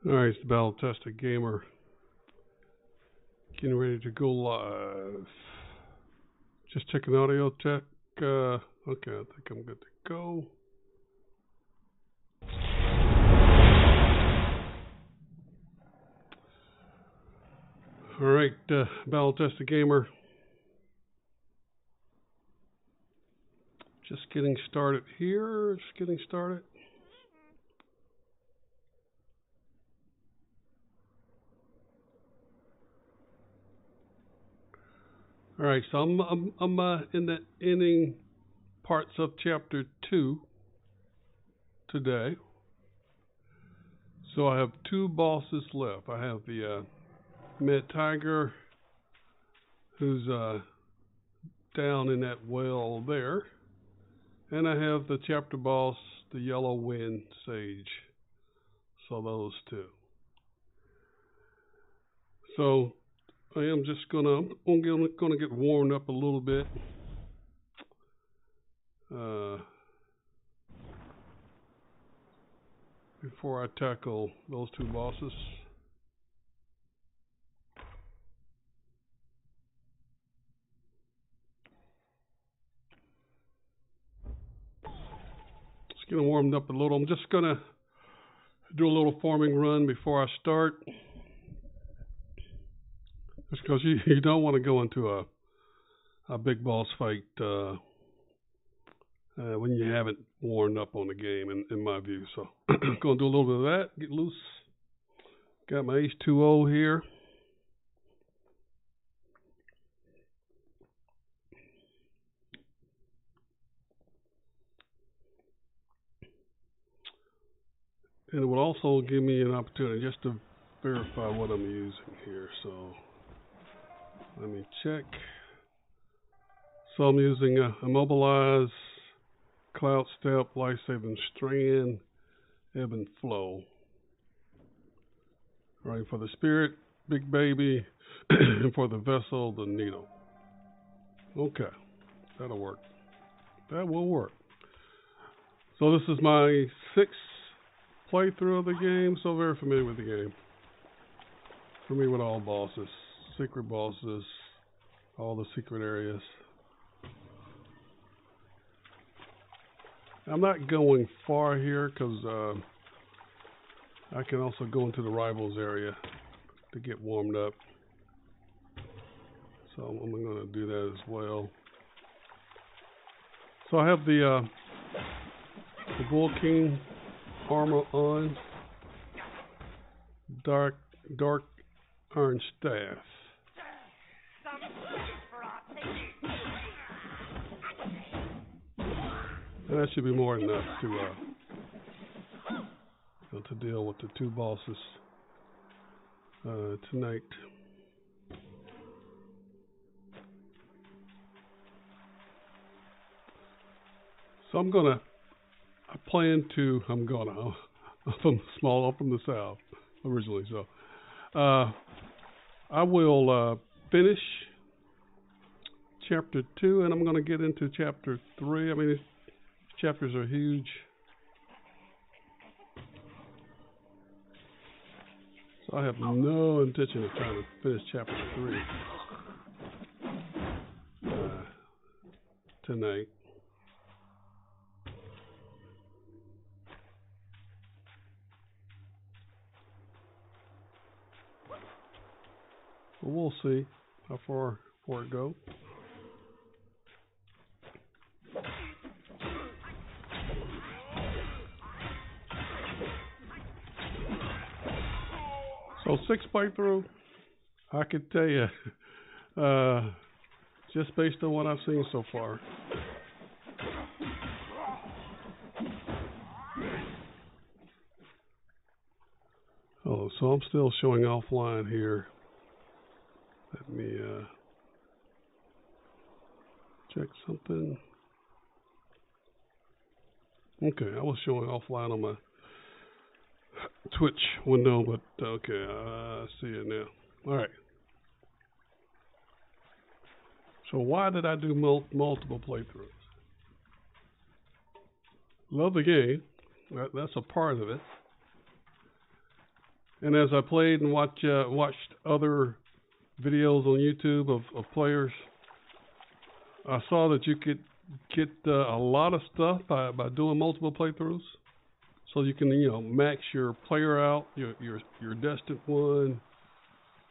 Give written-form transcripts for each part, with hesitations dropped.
Alright, it's the Battle Tested Gamer. Getting ready to go live. Just checking audio check. Okay, I think I'm good to go. Alright, Battle Tested Gamer. Just getting started here. Just getting started. All right, so I'm in the ending parts of chapter 2 today. So I have 2 bosses left. I have the Mad Tiger, who's down in that well there, and I have the chapter boss, the Yellow Wind Sage. So those 2. So I am just gonna get warmed up a little bit. Before I tackle those 2 bosses. Just getting warmed up a little. I'm just gonna do a little farming run before I start. Just because you don't want to go into a big boss fight when you haven't warmed up on the game, in my view. So I'm going to do a little bit of that, get loose. Got my H2O here. And it will also give me an opportunity just to verify what I'm using here. So let me check. So I'm using Immobilize, Cloud Step, Life Saving Strand, Ebb and Flow. Right, for the Spirit, Big Baby, and for the Vessel, the Needle. Okay, that'll work. That will work. So this is my 6th playthrough of the game, so very familiar with the game. For me, with all bosses, secret bosses, all the secret areas. I'm not going far here because I can also go into the rivals area to get warmed up. So I'm going to do that as well. So I have the Bull King armor on, dark iron staff. And that should be more than enough to deal with the 2 bosses tonight. So I'm from the south originally. So I will finish chapter 2, and I'm going to get into chapter 3. I mean, these chapters are huge. So I have no intention of trying to finish chapter 3 tonight. But we'll see how far it goes. So 6 playthrough, I could tell you, just based on what I've seen so far. Oh, so I'm still showing offline here. Let me check something. Okay, I was showing offline on my Twitch window, but okay, I see it now. All right. So why did I do multiple playthroughs? Love the game. That's a part of it. And as I played and watched other videos on YouTube of players, I saw that you could get a lot of stuff by doing multiple playthroughs. So you can, max your player out, your destined one.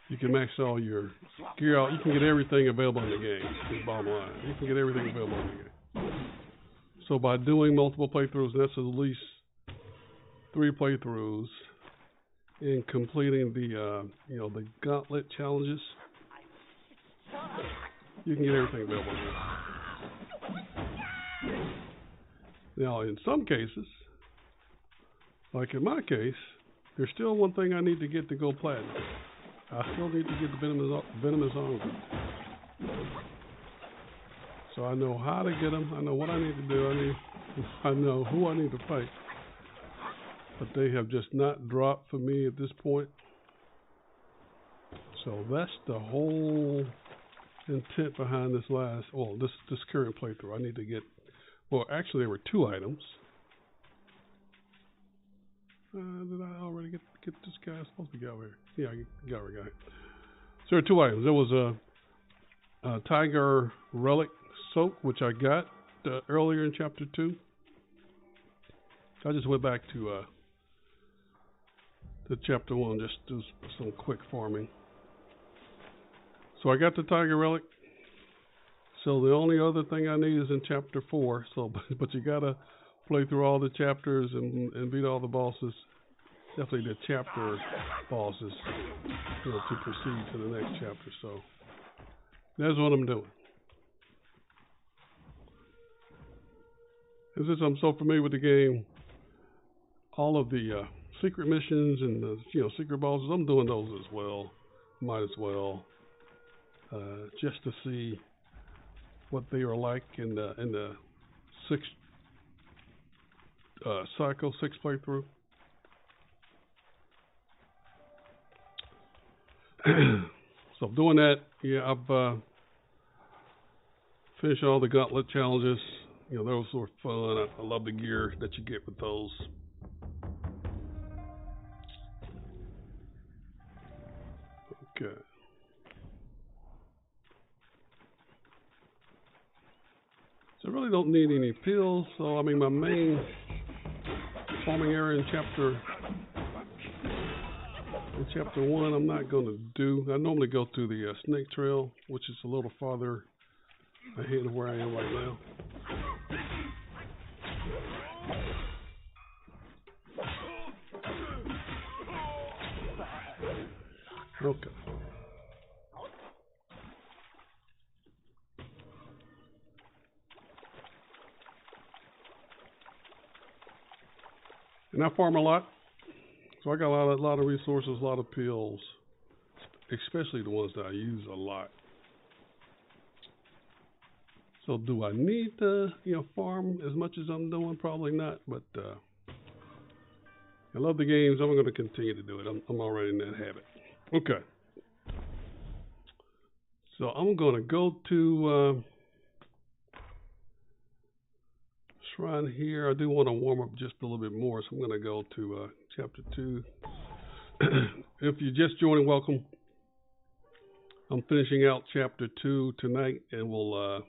You can max all your gear out. You can get everything available in the game. Is the bottom line. You can get everything available in the game. So by doing multiple playthroughs, that's at least 3 playthroughs, and completing the the gauntlet challenges, you can get everything available in the game. Now, in some cases, like in my case, there's still one thing I need to get to go platinum. I still need to get the venomous armor. So I know how to get them. I know what I need to do. I know who I need to fight. But they have just not dropped for me at this point. So that's the whole intent behind this this current playthrough. I need to get, well, actually there were 2 items. Did I already get this guy? I'm supposed to get over here. Yeah, I got it. So there are 2 items. There was a tiger relic soak, which I got earlier in chapter 2. I just went back to chapter 1, just do some quick farming. So I got the tiger relic. So the only other thing I need is in chapter 4. So, but you gotta play through all the chapters and beat all the bosses. Definitely the chapter bosses, to proceed to the next chapter. So that's what I'm doing. And since I'm so familiar with the game, all of the secret missions and the secret bosses, I'm doing those as well. Might as well, just to see what they are like in the 6 playthrough. So doing that, I've finished all the gauntlet challenges. Those were fun. I love the gear that you get with those. Okay. So I really don't need any pills. So I mean, my main farming area in chapter 1, I'm not going to do. I normally go to the snake trail, which is a little farther ahead of where I am right now. Okay. And I farm a lot, so I got a lot of resources, a lot of pills, especially the ones that I use a lot. So do I need to, farm as much as I'm doing? Probably not, but I love the games. I'm going to continue to do it. I'm already in that habit. Okay. So I'm going to go to Shrine here. I do want to warm up just a little bit more, so I'm going to go to chapter 2. If you're just joining, welcome. I'm finishing out chapter 2 tonight, and we'll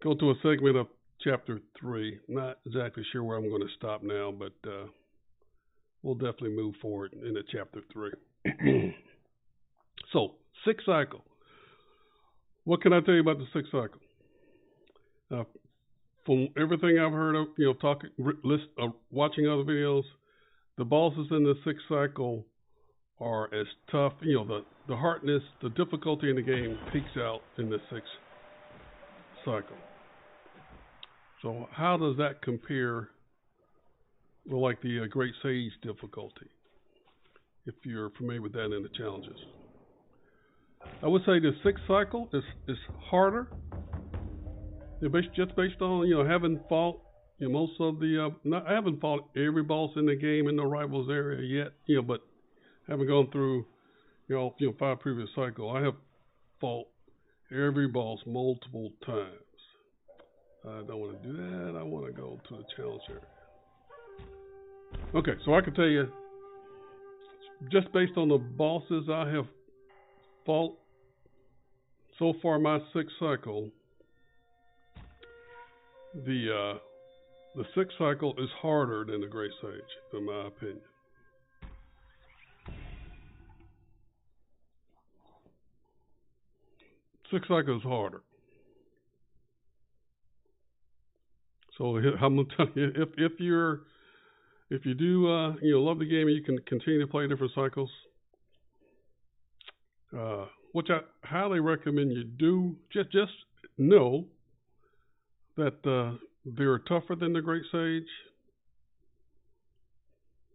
go to a segment of chapter 3. Not exactly sure where I'm going to stop now, but we'll definitely move forward into chapter 3. So, 6 cycle. What can I tell you about the 6 cycle? From everything I've heard of, watching other videos, the bosses in the 6 cycle are as tough. The hardness, the difficulty in the game peaks out in the 6 cycle. So how does that compare with like the Great Sage difficulty? If you're familiar with that in the challenges, I would say the 6 cycle is harder. Just based on having fought most of the I haven't fought every boss in the game in the rivals area yet, but having gone through 5 previous cycles, I have fought every boss multiple times. I don't want to do that. I want to go to the challenge area. Okay, so I can tell you just based on the bosses I have fought so far, my sixth cycle, the sixth cycle is harder than the Great Sage, in my opinion. Sixth cycle is harder. So I'm gonna tell you, if you do love the game and you can continue to play different cycles, which I highly recommend you do. Just know that they're tougher than the Great Sage.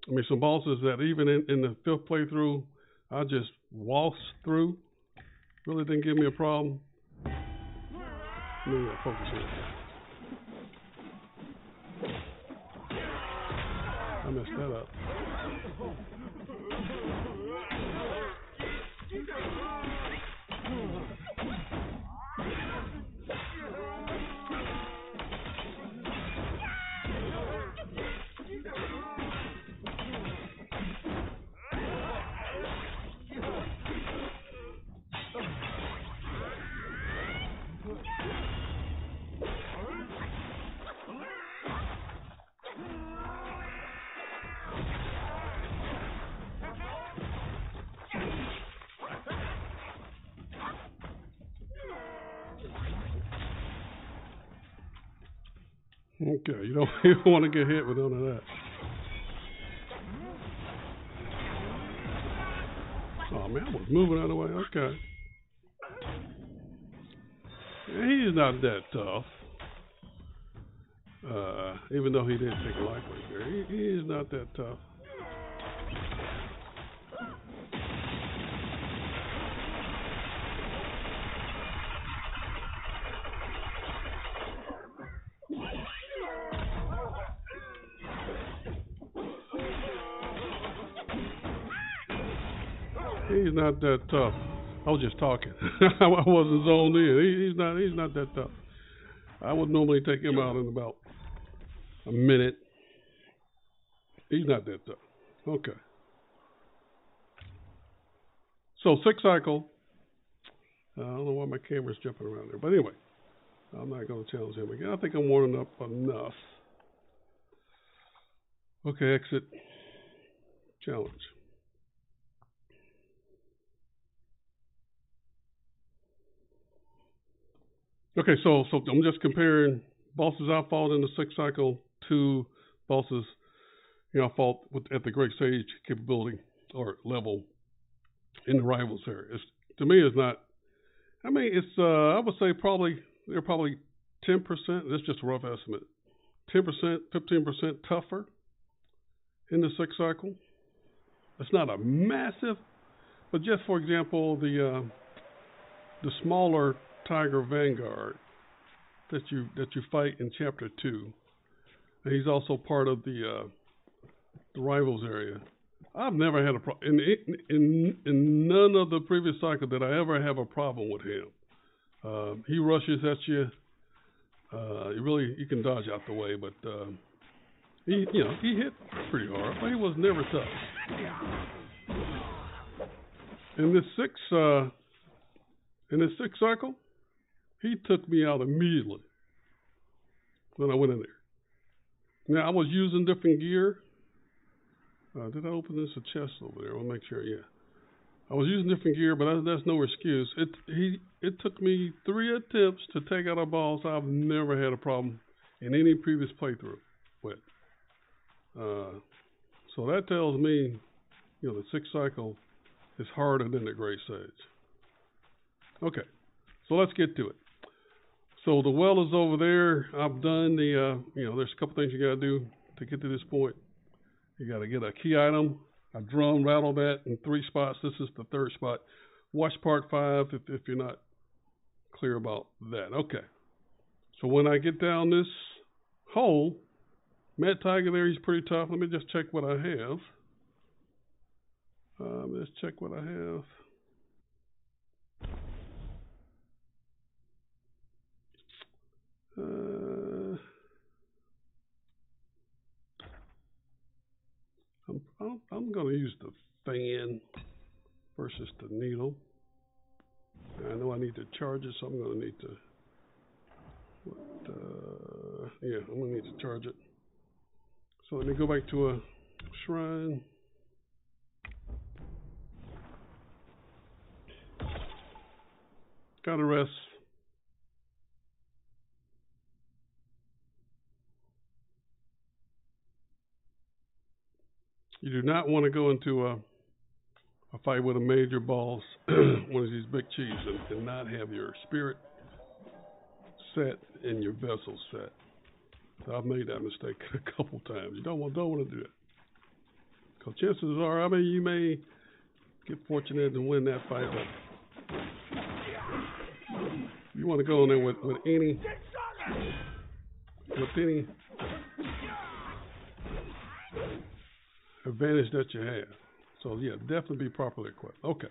I mean, some bosses that even in the fifth playthrough, I just waltzed through. Really didn't give me a problem. Let me focus here. I messed that up. Okay, you don't even want to get hit with none of that. Oh man, I was moving out of the way. Okay. He's not that tough. Even though he did take a life right there, he is not that tough. He's not that tough. I was just talking. I wasn't zoned in. He's not that tough. I would normally take him out in about a minute. He's not that tough. Okay. So sixth cycle. I don't know why my camera's jumping around there, but anyway, I'm not going to challenge him again. I think I'm warming up enough. Okay, exit. Challenge. Okay, so I'm just comparing bosses I fought in the sixth cycle to bosses I fought at the Great Sage capability or level in the rivals area. To me, it's not. I mean, it's. I would say they're probably 10%. That's just a rough estimate. 10%, 15% tougher in the sixth cycle. It's not a massive, but just for example, the smaller Tiger Vanguard that you fight in Chapter 2. And he's also part of the rivals area. I've never had a problem in none of the previous cycles did I ever have a problem with him. He rushes at you. You can dodge out the way, but he hit pretty hard, but he was never tough. In this sixth cycle, he took me out immediately when I went in there. Now I was using different gear. Did I open this a chest over there? I want to make sure. Yeah, I was using different gear, but that's no excuse. It took me 3 attempts to take out a boss I've never had a problem in any previous playthrough with. So that tells me, the sixth cycle is harder than the Great Sage. Okay, so let's get to it. So the well is over there. I've done there's a couple things you got to do to get to this point. You got to get a key item. I drum rattle that in 3 spots. This is the 3rd spot. Watch part 5 if you're not clear about that. Okay. So when I get down this hole, Mad Tiger there, he's pretty tough. Let me just check what I have. Let's check what I have. I I'm going to use the fan versus the needle. I know I need to charge it, so I'm going to need to. Yeah, I'm going to need to charge it. So let me go back to a shrine. Gotta rest. You do not want to go into a fight with a major boss, one of these big chiefs, and not have your spirit set and your vessel set. So I've made that mistake a couple times. You don't want to do that. Because chances are, I mean, you may get fortunate and win that fight, but you want to go in there with any advantage that you have. So yeah, definitely be properly equipped. Okay.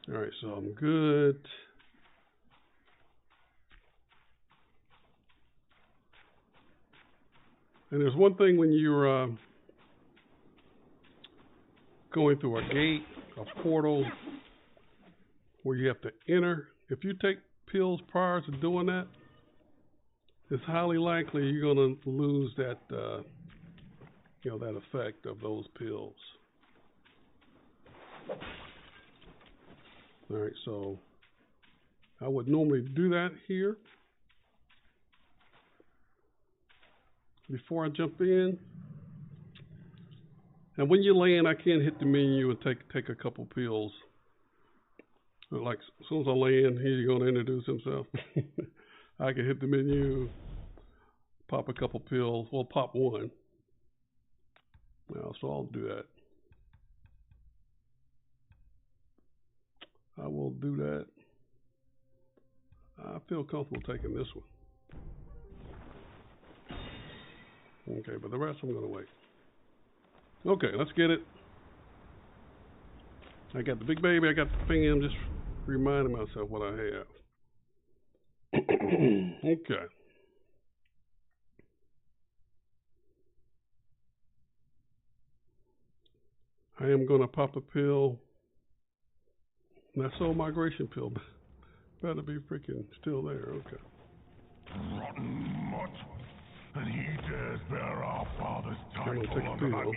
All right, so I'm good. And there's one thing when you're going through a gate, a portal, where you have to enter. If you take pills prior to doing that, it's highly likely you're going to lose that, that effect of those pills. All right, so I would normally do that here before I jump in. And when you land, I can hit the menu and take a couple pills. Like as soon as I land, he's going to introduce himself. I can hit the menu, pop a couple pills. Well, pop one. Now, so I'll do that. I will do that. I feel comfortable taking this one. Okay, but the rest I'm going to wait. Okay, let's get it. I got the big baby, I got the thing. I'm just reminding myself what I have. Okay. I am going to pop a pill. That soul migration pill better be freaking still there. Okay. Rotten mutt. And he dares bear our father's title under that yellow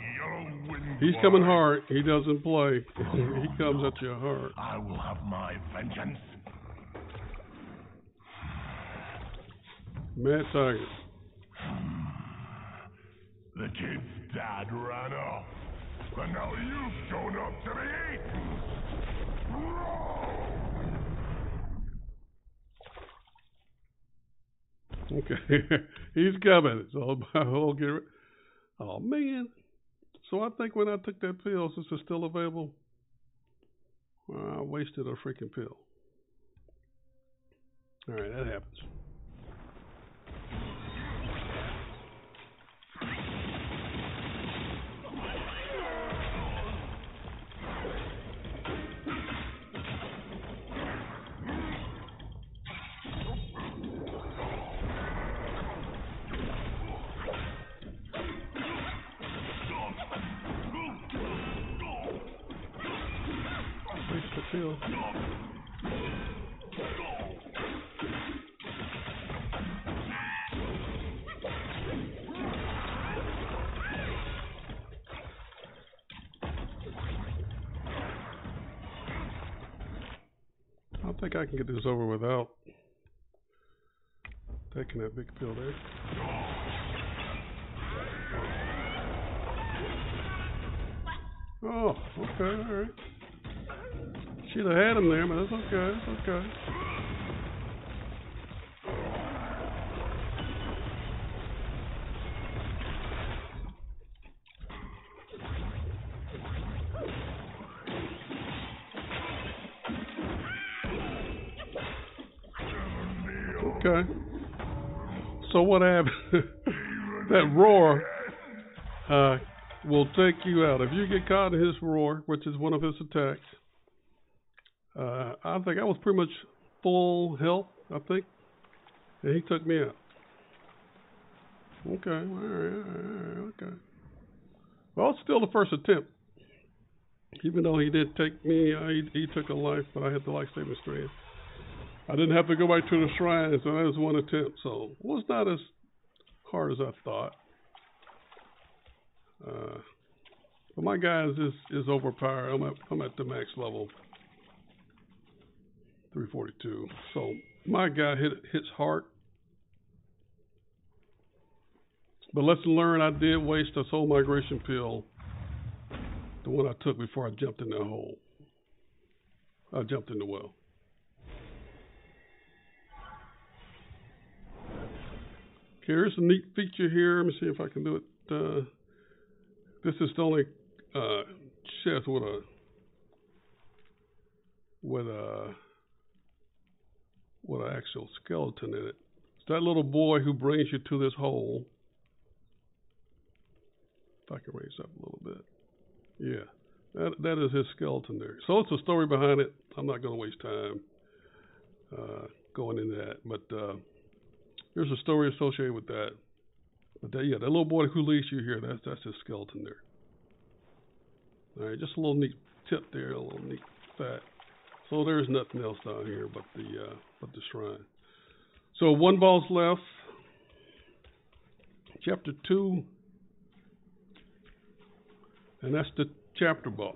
wind. He's coming hard. He doesn't play. He comes at you hard. I will have my vengeance. Mad Tiger. The kid's dad ran off. And now you've shown up to be eaten. Okay, he's coming. So I'll get it. Oh man! So I think when I took that pill, since it's still available, I wasted a freaking pill. All right, that happens. Pill. I think I can get this over without taking that big pill there. Oh, okay, all right. Should have had him there, but that's okay. It's okay. Okay. So what happened? That roar will take you out. If you get caught in his roar, which is one of his attacks, I think I was pretty much full health, I think, and he took me out. Okay, all right, okay. Well, it's still the first attempt. Even though he did take me, he took a life, but I had the life-saving strand. I didn't have to go back to the shrine, so that was one attempt. So it was not as hard as I thought. But my guys is overpowered. I'm at the max level, 342. So my guy hits hard. But lesson learned, I did waste a soul migration pill, the one I took before I jumped in that hole. I jumped in the well. Okay, here's a neat feature here. Let me see if I can do it. This is the only chest with an actual skeleton in it. It's that little boy who brings you to this hole. If I can raise up a little bit. Yeah, that is his skeleton there. So it's a story behind it. I'm not going to waste time going into that. But there's a story associated with that. But that little boy who leads you here, that's his skeleton there. All right, just a little neat tip there, a little neat fact. So there's nothing else down here but the shrine. So one boss left. Chapter 2. And that's the chapter boss.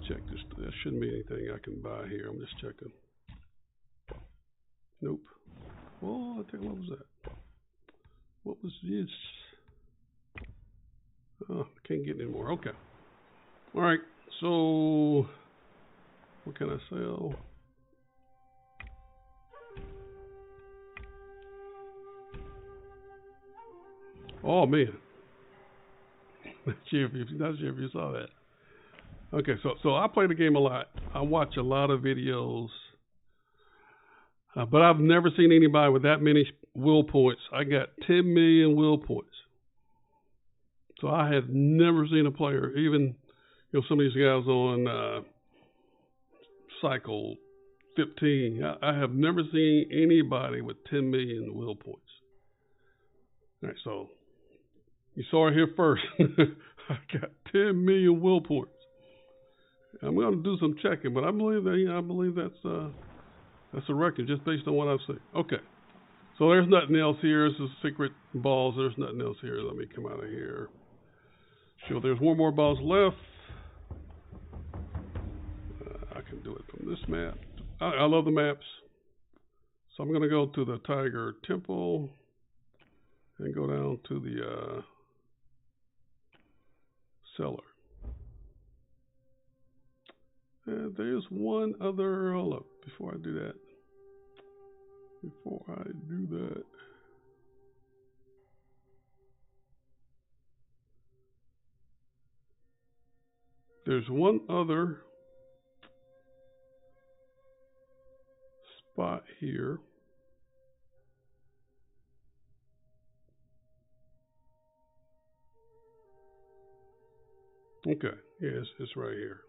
Check this. There shouldn't be anything I can buy here. I'm just checking. Nope. Oh, I think, what was that? What was this? Oh, I can't get any more. Okay. All right. So, what can I sell? Oh man. Not sure if you saw that. Okay, so I play the game a lot. I watch a lot of videos, but I've never seen anybody with that many will points. I got 10 million will points. So I have never seen a player, even some of these guys on cycle 15. I have never seen anybody with 10 million will points. All right, so you saw it here first. I got 10 million will points. I'm going to do some checking, but I believe that's a record just based on what I've seen. Okay, so there's nothing else here. This is secret balls. There's nothing else here. Let me come out of here. So there's one more balls left. I can do it from this map. I love the maps. So I'm going to go to the Tiger Temple and go down to the cellar. And there's one other, hold up, before I do that. There's one other spot here. Okay, yeah, it's right here.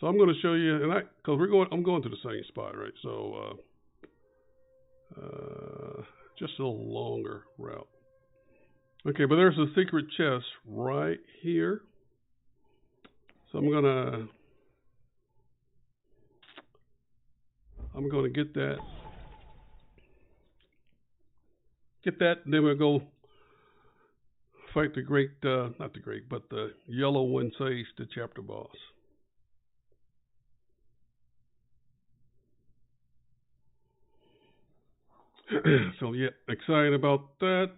So I'm going to show you, and I'm going to the same spot, right? So just a little longer route. Okay, but there's a secret chest right here. So I'm going to get that. Then we'll go fight the great, not the great, but the yellow one says the chapter boss. So yeah, excited about that.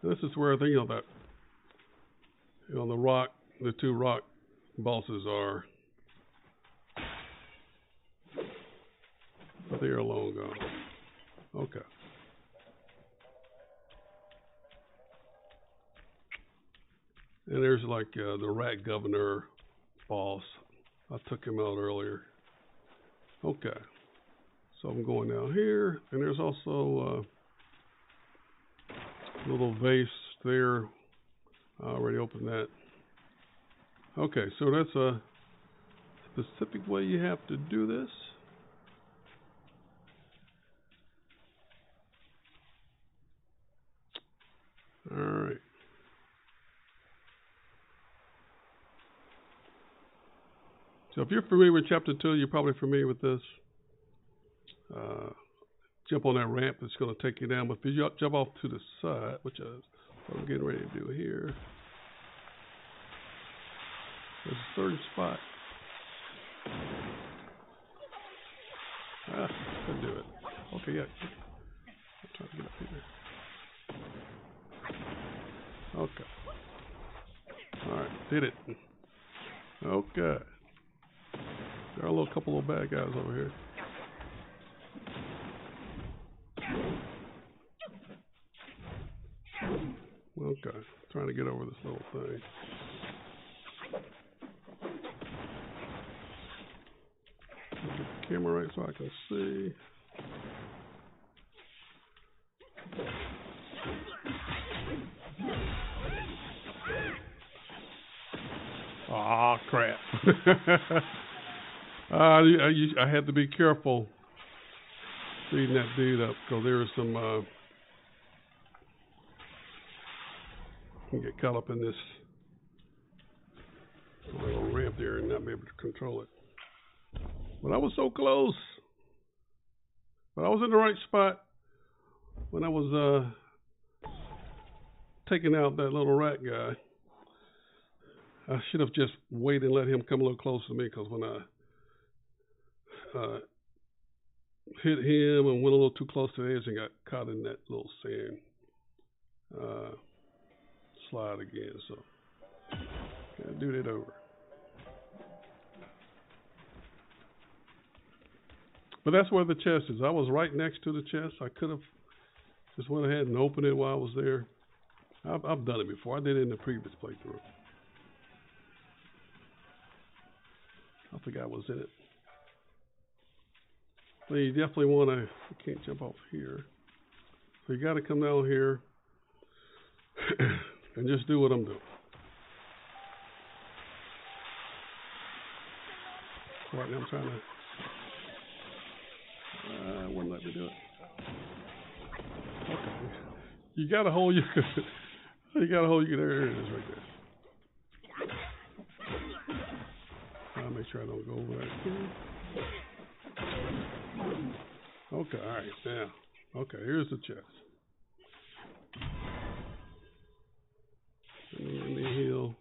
This is where the two rock bosses are. But they are long gone. Okay. And there's like the rat governor boss. I took him out earlier. Okay. So I'm going down here, and there's also a little vase there. I already opened that. Okay, so that's a specific way you have to do this. All right. So if you're familiar with Chapter 2, you're probably familiar with this. Jump on that ramp that's going to take you down. But if you jump off to the side, which is what I'm getting ready to do here, there's a certain spot. Couldn't do it. Okay, yeah. I'm trying to get up here. Okay. All right, did it. Okay. There are a couple of bad guys over here. Okay, trying to get over this little thing. Get the camera right so I can see. Ah, crap. I had to be careful speeding that dude up because there was some you can get caught up in this little ramp there and not be able to control it. But I was so close. But I was in the right spot when I was taking out that little rat guy. I should have just waited and let him come a little closer to me, because when I hit him and went a little too close to the edge and got caught in that little sand slide again. So gotta do that over. But that's where the chest is. I was right next to the chest. I could have just went ahead and opened it while I was there. I've done it before. I did it in the previous playthrough. I think I was in it. But you definitely want to, you can't jump off here. So you got to come down here and just do what I'm doing. Right now I'm trying to, wouldn't let me do it. Okay. You got to hold your, there it is right there. I'll make sure I don't go over that. Okay, all right, now. Okay, here's the chest. Let me heal.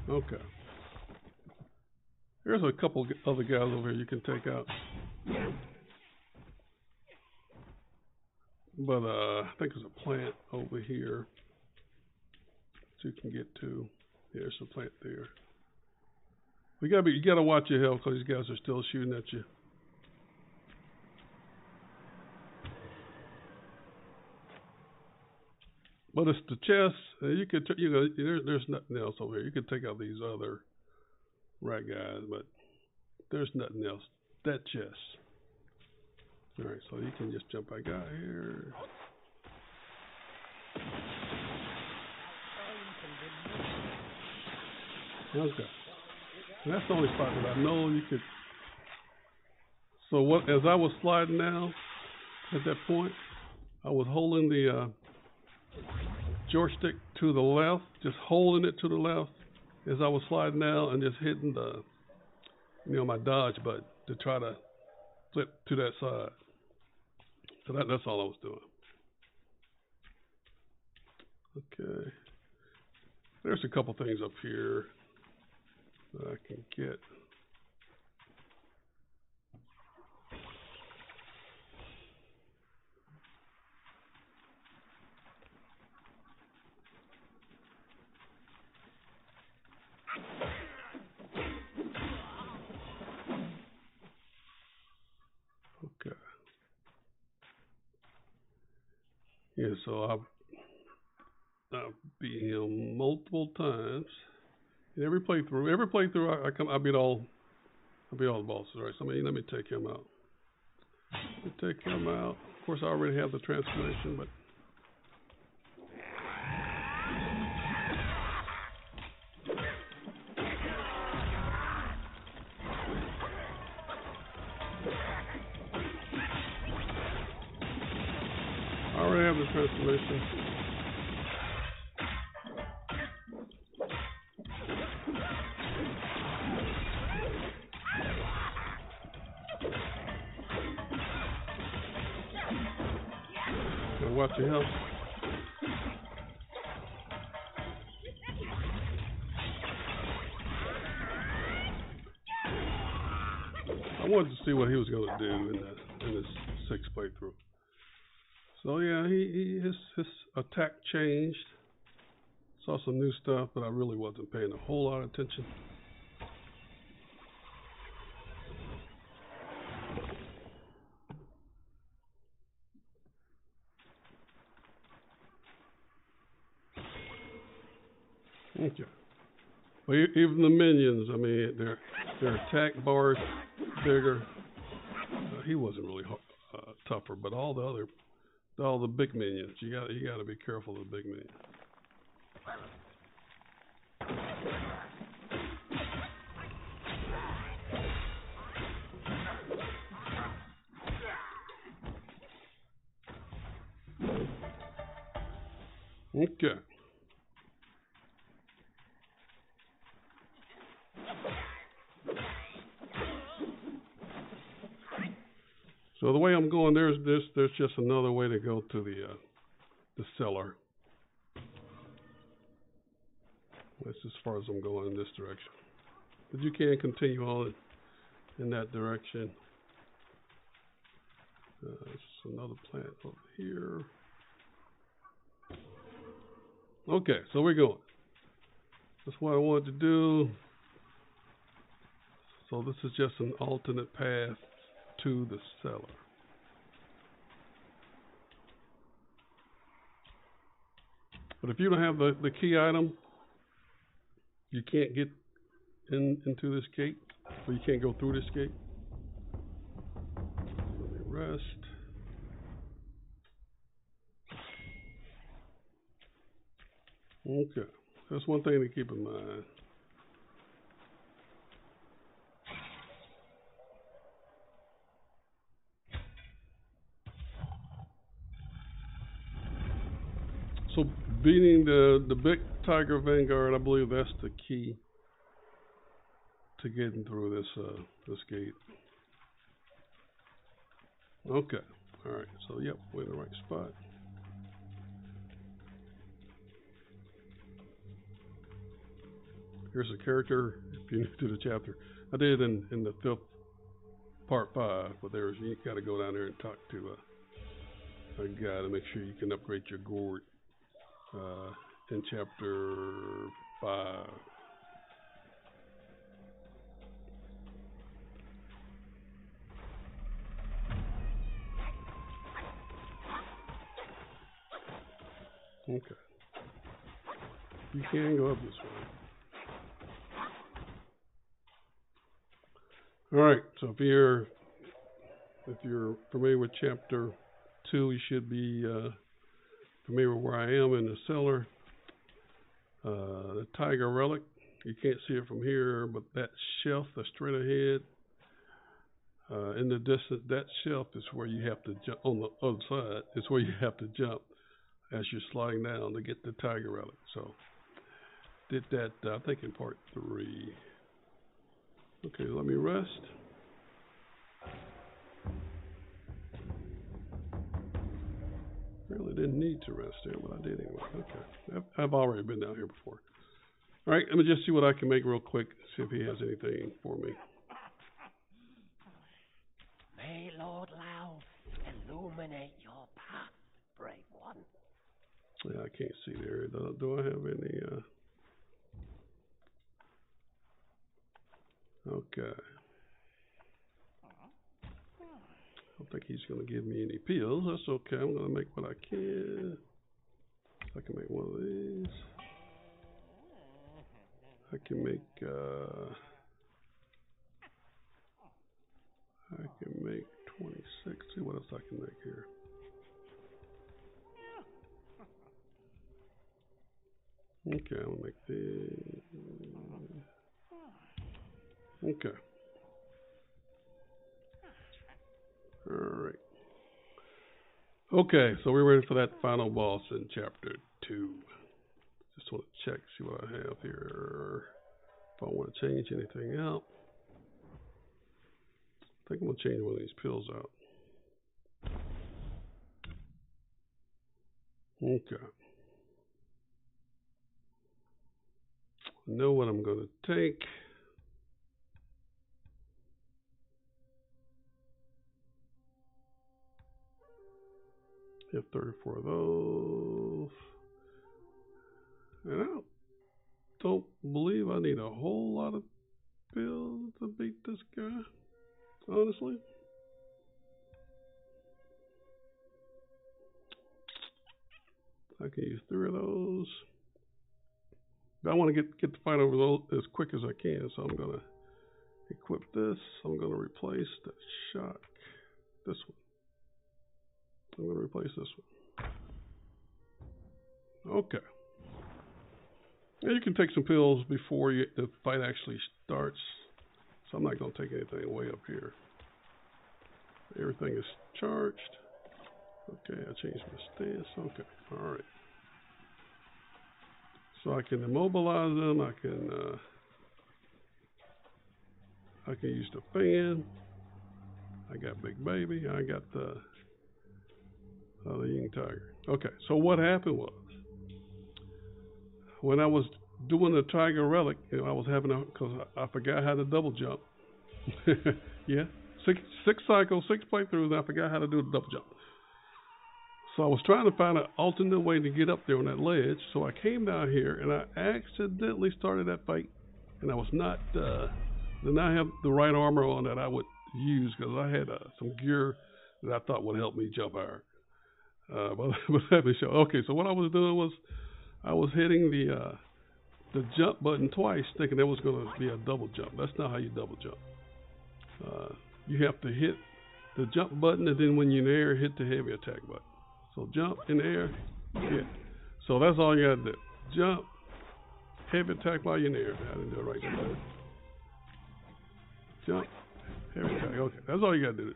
Okay. There's a couple other guys over here you can take out. But I think there's a plant over here that you can get to. There's a plant there. You gotta watch your health, because these guys are still shooting at you. But it's the chest. You could, there's nothing else over here. You could take out these other rat guys, but there's nothing else. That chest. All right, so you can just jump back out here. Okay. And that's the only spot that I know you could. So as I was sliding down at that point, I was holding the joystick to the left, just holding it to the left as I was sliding down, and just hitting the, my dodge button to try to flip to that side. So that's all I was doing. Okay. There's a couple things up here that I can get. Okay. Yeah, so I've beat him multiple times. In every playthrough, I beat all the bosses, right? So let me take him out. Of course, I already have the transformation, but already have the transformation. Gotta watch your health. I wanted to see what he was going to do in this sixth playthrough. So yeah, his attack changed. Saw some new stuff, but I really wasn't paying a whole lot of attention. Okay. Well, even the minions, I mean, their attack bars bigger. He wasn't really tougher, but all the big minions, you got to be careful of the big minions. Okay. So the way I'm going, there's just another way to go to the cellar. That's as far as I'm going in this direction. But you can continue on in that direction. There's another plant over here. Okay, so we're going. That's what I wanted to do. So this is just an alternate path to the cellar. But if you don't have the key item, you can't get into this gate, or you can't go through this gate. Let me rest. Okay, that's one thing to keep in mind. So beating the big Tiger Vanguard, I believe that's the key to getting through this gate. Okay, all right. So yep, we're in the right spot. Here's a character. If you're new to the chapter, I did in the fifth part 5, but you got to go down there and talk to a guy to make sure you can upgrade your gourd. In chapter 5. Okay. You can go up this way. All right. So if you're familiar with chapter 2, you should be familiar with where I am in the cellar. The tiger relic, you can't see it from here, but that shelf that's straight ahead, in the distance, that shelf is where you have to jump. On the other side is where you have to jump as you're sliding down to get the tiger relic. So did that, I think, in part 3. Okay, let me rest. Really didn't need to rest there, but I did anyway. Okay, I've already been down here before. All right, let me just see what I can make real quick, see if he has anything for me. May Lord Lao illuminate your path, brave one. Yeah, I can't see there. Do I have any? Okay. I don't think he's going to give me any pills. That's okay. I'm going to make what I can. I can make one of these. I can make 26. See what else I can make here. Okay, I'll make these. Okay. All right. Okay, so we're ready for that final boss in chapter 2. Just want to check, see what I have here. If I want to change anything out. I think I'm going to change one of these pills out. Okay. I know what I'm going to take. Have 34 of those. And I don't believe I need a whole lot of pills to beat this guy, honestly. I can use 3 of those. But I want to get the fight over those as quick as I can, so I'm going to equip this. I'm going to replace the shock. This one. I'm going to replace this one. Okay. Now you can take some pills before the fight actually starts. So I'm not going to take anything way up here. Everything is charged. Okay, I changed my stance. Okay, all right. So I can immobilize them. I can use the fan. I got Big Baby. I got the Ying Tiger. Okay, so what happened was, when I was doing the Tiger Relic, I was having because I forgot how to double jump. Yeah, six cycles, 6 playthroughs, and I forgot how to do the double jump. So I was trying to find an alternate way to get up there on that ledge. So I came down here, and I accidentally started that fight, and I was not did not have the right armor on that I would use, because I had some gear that I thought would help me jump higher. But let me show. Okay, so what I was doing was I was hitting the jump button twice, thinking that was going to be a double jump. That's not how you double jump. You have to hit the jump button, and then when you're in the air, hit the heavy attack button. So jump in the air, hit. So that's all you got to do. Jump, heavy attack while you're in the air. I didn't do it right there. Jump, heavy attack. Okay, that's all you got to do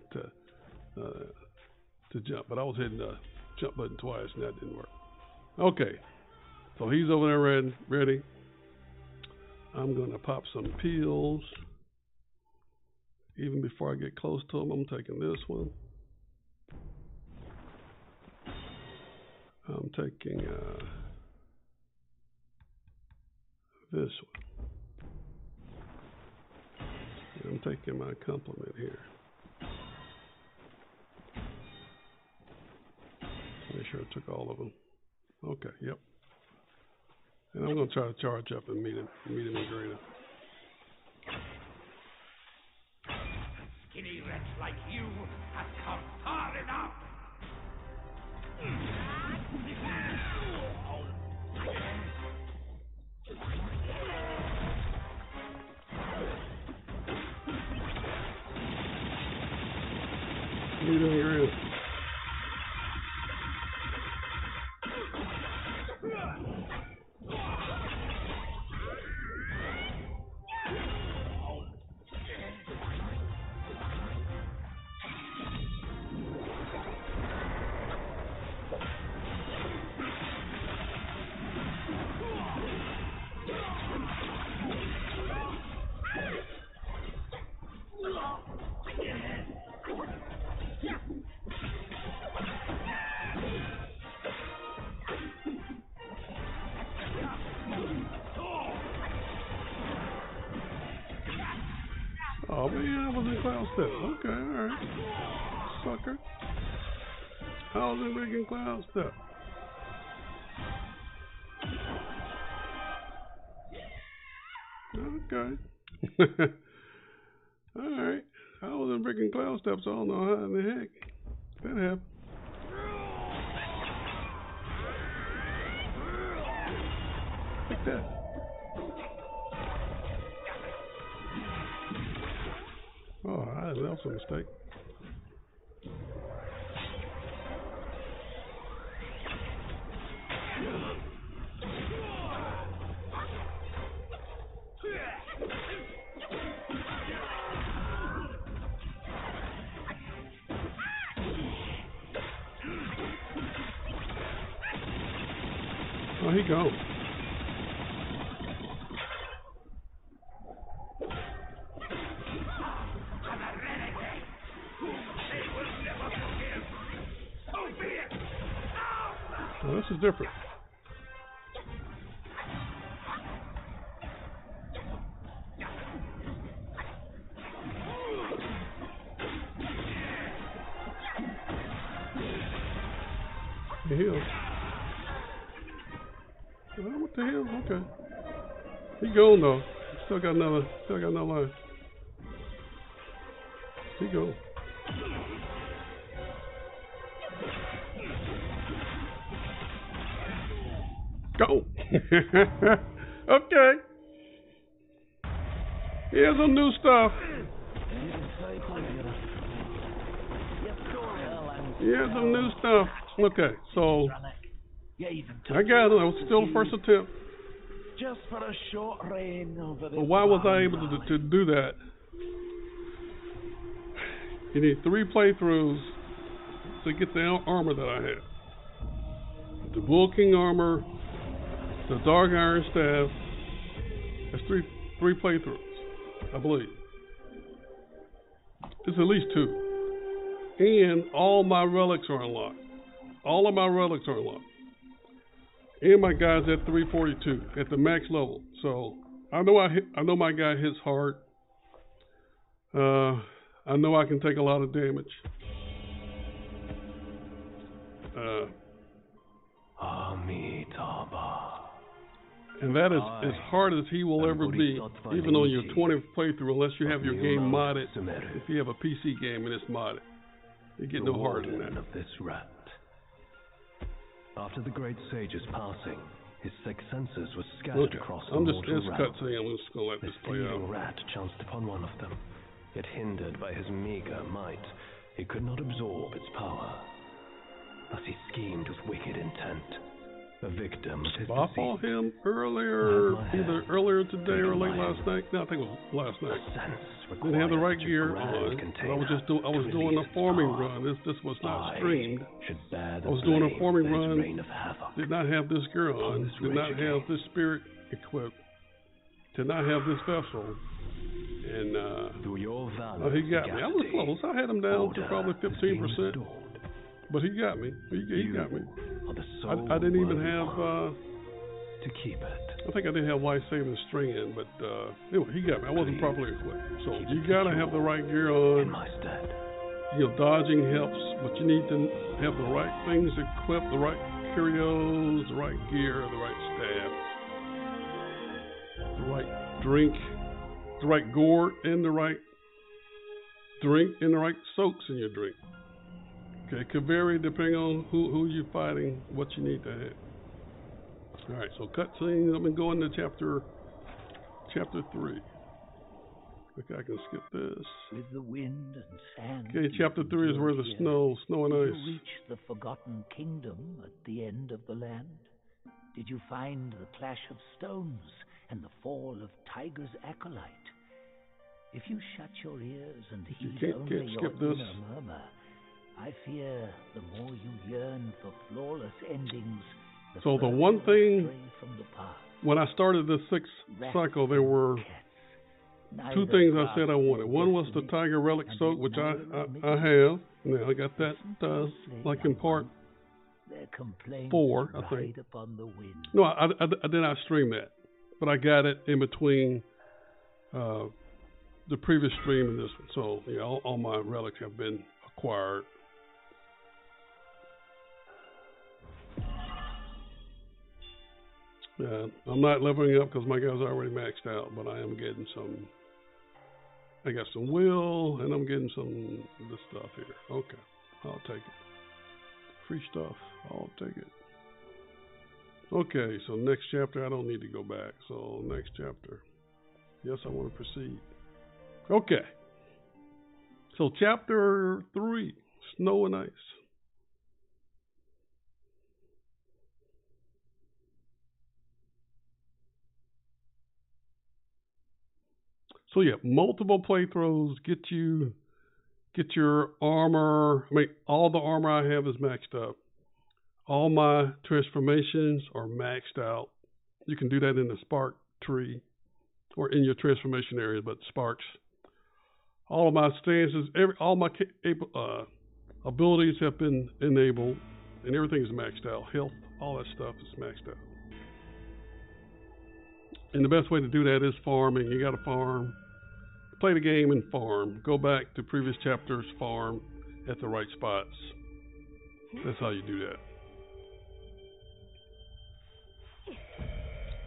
to jump. But I was hitting the jump button twice, and that didn't work. Okay, so he's over there ready. I'm going to pop some pills. Even before I get close to him, I'm taking this one. I'm taking this one. I'm taking my complement here. Make sure I took all of them. Okay, yep. And I'm going to try to charge up and meet him in greater. Skinny wretch like you has come far enough. Meet him in greater. Oh man, I was in Cloud Step. Okay, alright. Sucker. I was in freaking Cloud Step. Okay. Alright. I was in freaking Cloud Step, so I don't know how in the heck that happened. Like that. Oh, that was a mistake. Oh, he gone. Oh, this is different. He healed. Oh, what the hell? Okay. He gone though. Still got another life. He gone. Go. Okay. Here's some new stuff. Here's some new stuff. Okay, so I got it. It was still the first attempt. Just for a short reign over this. But why was I able to do that? You need 3 playthroughs to get the armor that I had. The Wukong armor, the Dark Iron Staff. That's three playthroughs, I believe. It's at least 2. And all my relics are unlocked. All of my relics are unlocked. And my guy's at 342 at the max level. So I know my guy hits hard. I know I can take a lot of damage. And that is as hard as he will ever be, even on your 20th playthrough, unless you have your game modded. If you have a PC game and it's modded, you get no harder than that. Of this rat. After the great sage's passing, his 6 senses were scattered across the mortal realm. I'm just gonna let this play out. The evil rat chanced upon one of them, yet hindered by his meager might, he could not absorb its power. Thus he schemed with wicked intent. A victim of his I saw him earlier, either earlier today or late last night. No, I think it was last night. Didn't have the right gear on. I was doing a farming run. This was not streamed. I was doing a farming run. Did not have this gear on. Did not have this spirit equipped. Did not have this vessel. And he got me. I was close. I had him down to probably 15%. But he got me. He got me. I didn't even have to keep it. I think I didn't have life-saving string in, but anyway, he got me. I wasn't properly equipped. So you gotta have the right gear on. You know, dodging helps, but you need to have the right things equipped, the right curios, the right gear, the right staff, the right drink, the right gourd, and the right drink, and the right soaks in your drink. Okay, it could vary depending on who you're fighting, what you need to have. All right, so cutscenes. I'm gonna go into chapter 3. Okay, I can skip this. With the wind and sand. Okay, chapter 3 is where the snow and ice. Did you reach the forgotten kingdom at the end of the land? Did you find the clash of stones and the fall of Tiger's acolyte? If you shut your ears and heed only your inner murmur, I fear the more you yearn for flawless endings, so the one thing, from the past. When I started the 6th cycle, there were 2 things I said I wanted. One was the Tiger Relic Soak, which I have. Now I got that like in part 4, I think. No, I did not stream that, but I got it in between the previous stream and this one. So yeah, all my relics have been acquired. I'm not leveling up because my guy's already maxed out, but I am getting some. I got some will, and I'm getting some of this stuff here. Okay, I'll take it. Free stuff, I'll take it. Okay, so next chapter, I don't need to go back. So next chapter. Yes, I want to proceed. Okay. So chapter 3, Snow and Ice. So yeah, multiple playthroughs get your armor. I mean, all the armor I have is maxed up. All my transformations are maxed out. You can do that in the spark tree or in your transformation area, but sparks. All of my stances, all my abilities have been enabled, and everything is maxed out. Health, all that stuff is maxed out. And the best way to do that is farming. You got to farm. Play the game and farm. Go back to previous chapters, farm at the right spots. That's how you do that.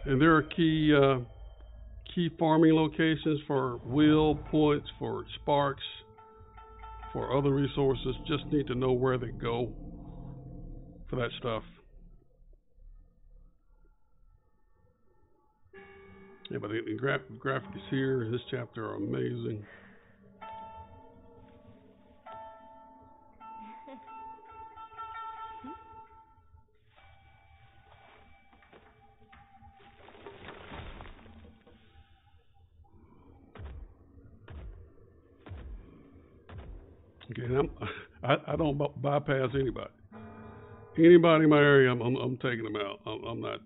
And there are key farming locations for wheel points, for sparks, for other resources. Just need to know where they go for that stuff. Yeah, but the graphics here in this chapter are amazing. Okay, and I don't bypass anybody. Anybody in my area, I'm taking them out. I'm not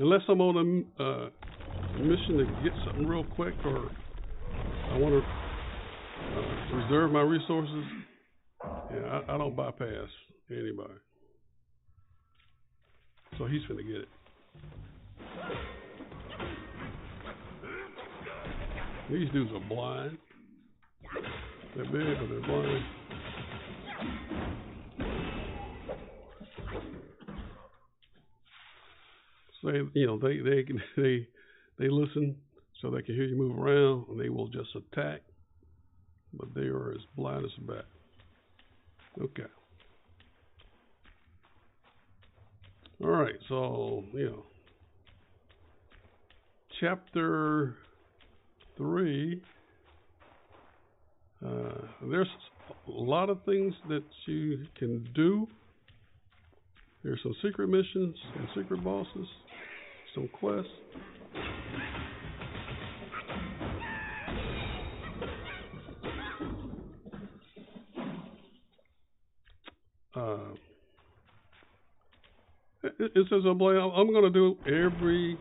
unless I'm on a mission to get something real quick, or I want to reserve my resources. Yeah, I don't bypass anybody. So he's finna get it. These dudes are blind. They're big, but they're blind. So they listen, so they can hear you move around, and they will just attack. But they are as blind as a bat. Okay. All right. So chapter 3. There's a lot of things that you can do. There's some secret missions, some secret bosses, some quests. It says I'm going to do every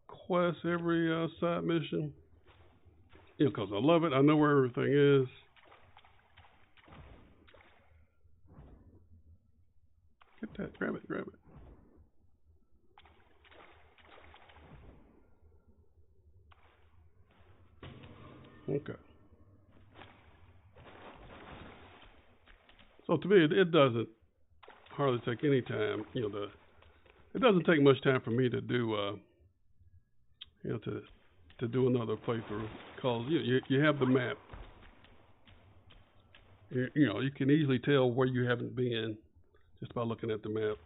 quest, every side mission. Because I love it. I know where everything is. Get that. Grab it. Okay. So to me, it doesn't hardly take any time. It doesn't take much time for me to do, to do another playthrough, because you have the map. You can easily tell where you haven't been just by looking at the map.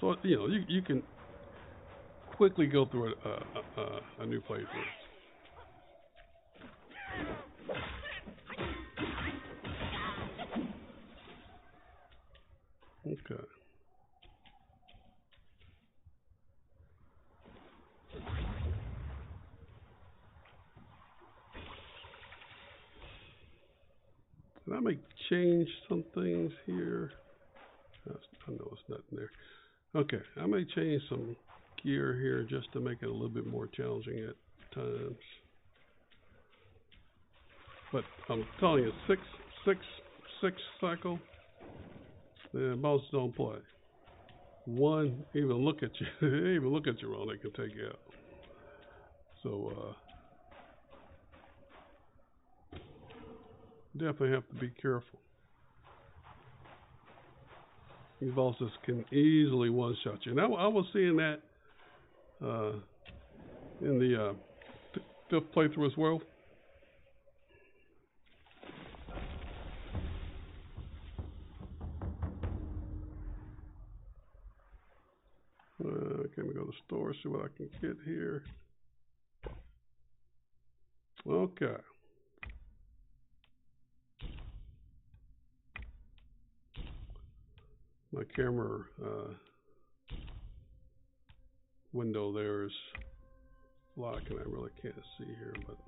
So you can quickly go through a new playthrough. Okay. And I may change some things here. I know it's nothing there. Okay, I may change some gear here just to make it a little bit more challenging at times. But I'm telling you, six cycle, the bosses don't play. One, even look at you, they even look at you wrong, they can take you out. So definitely have to be careful. These bosses can easily one-shot you. Now I was seeing that in the fifth playthrough as well. Can we go to the store, see what I can get here? Okay. My camera window there is locked and I really can't see here, but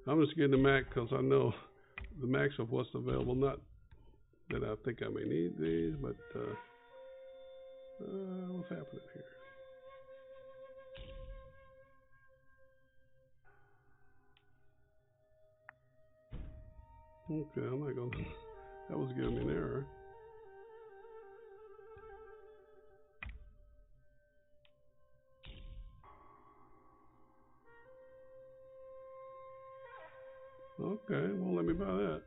I'm just getting the max because I know the max of what's available. Not that I think I may need these, but what's happening here? Okay, I'm not gonna. That was giving me an error. Okay, won't let me buy that.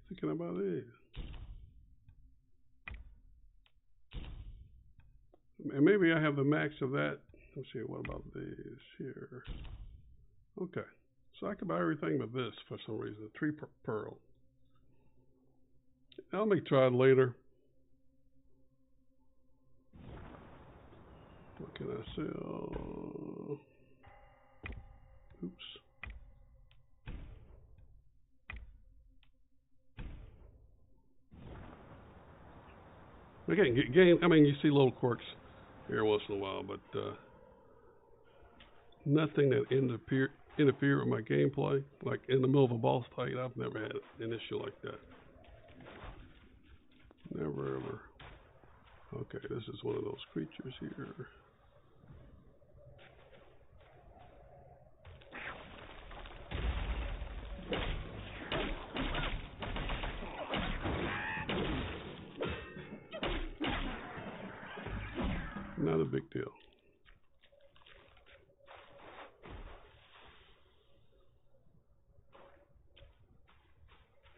So can I buy these? And maybe I have the max of that. Let's see, what about these here? Okay, so I can buy everything but this for some reason. 3 pearl. I may try it later. What can I sell? Oops. Again, I mean, you see little quirks here once in a while, but nothing that interfere with my gameplay. Like in the middle of a boss fight, I've never had an issue like that. Never ever. Okay, this is one of those creatures here. Not a big deal.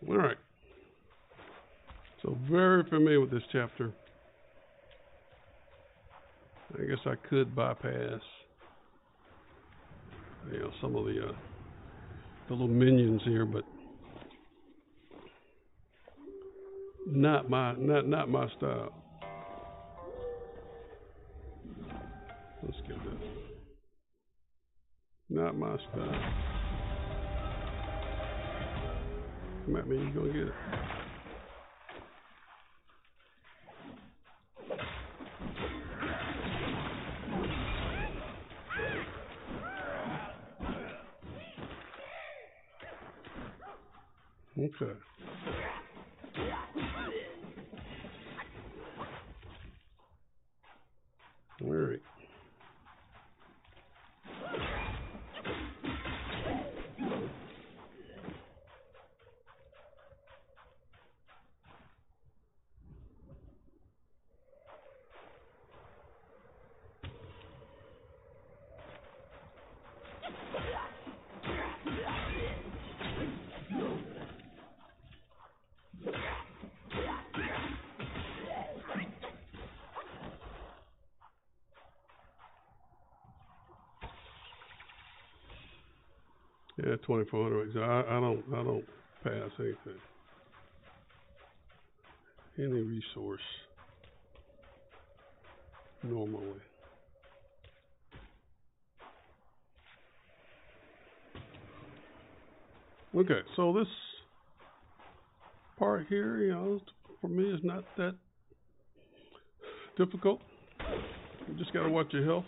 All right. So very familiar with this chapter. I guess I could bypass, some of the little minions here, but not my style. Let's get this. Not my style. Come at me, you gonna get it. Okay. All right. Yeah, 2,400. I don't pass anything. Any resource normally. Okay, so this part here, for me is not that difficult. You just gotta watch your health.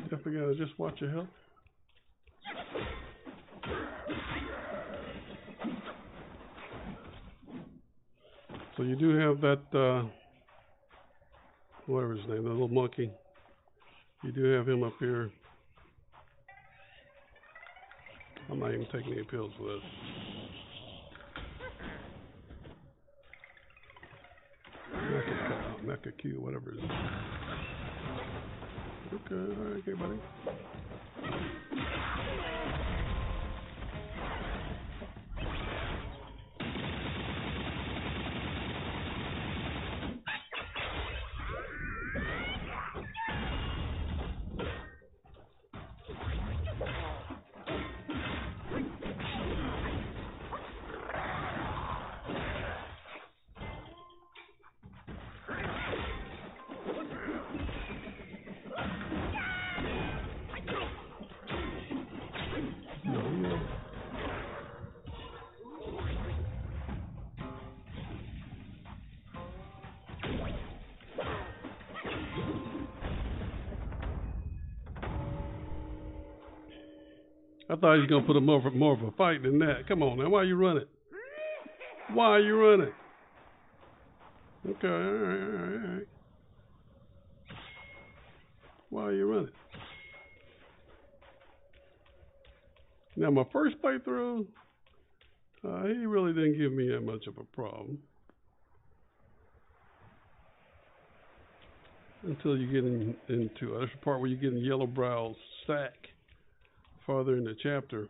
Definitely gotta just watch your health. So you do have that, whatever his name, the little monkey. You do have him up here. I'm not even taking any pills for this. Mecha Q, whatever it is. Okay, alright, okay, buddy. I thought he was gonna put a more of a fight than that. Come on now, why you running? Why are you running? Okay, all right. Why are you running? Now my first playthrough, he really didn't give me that much of a problem. Until you get into there's a part where you get in Yellowbrow's sack farther in the chapter.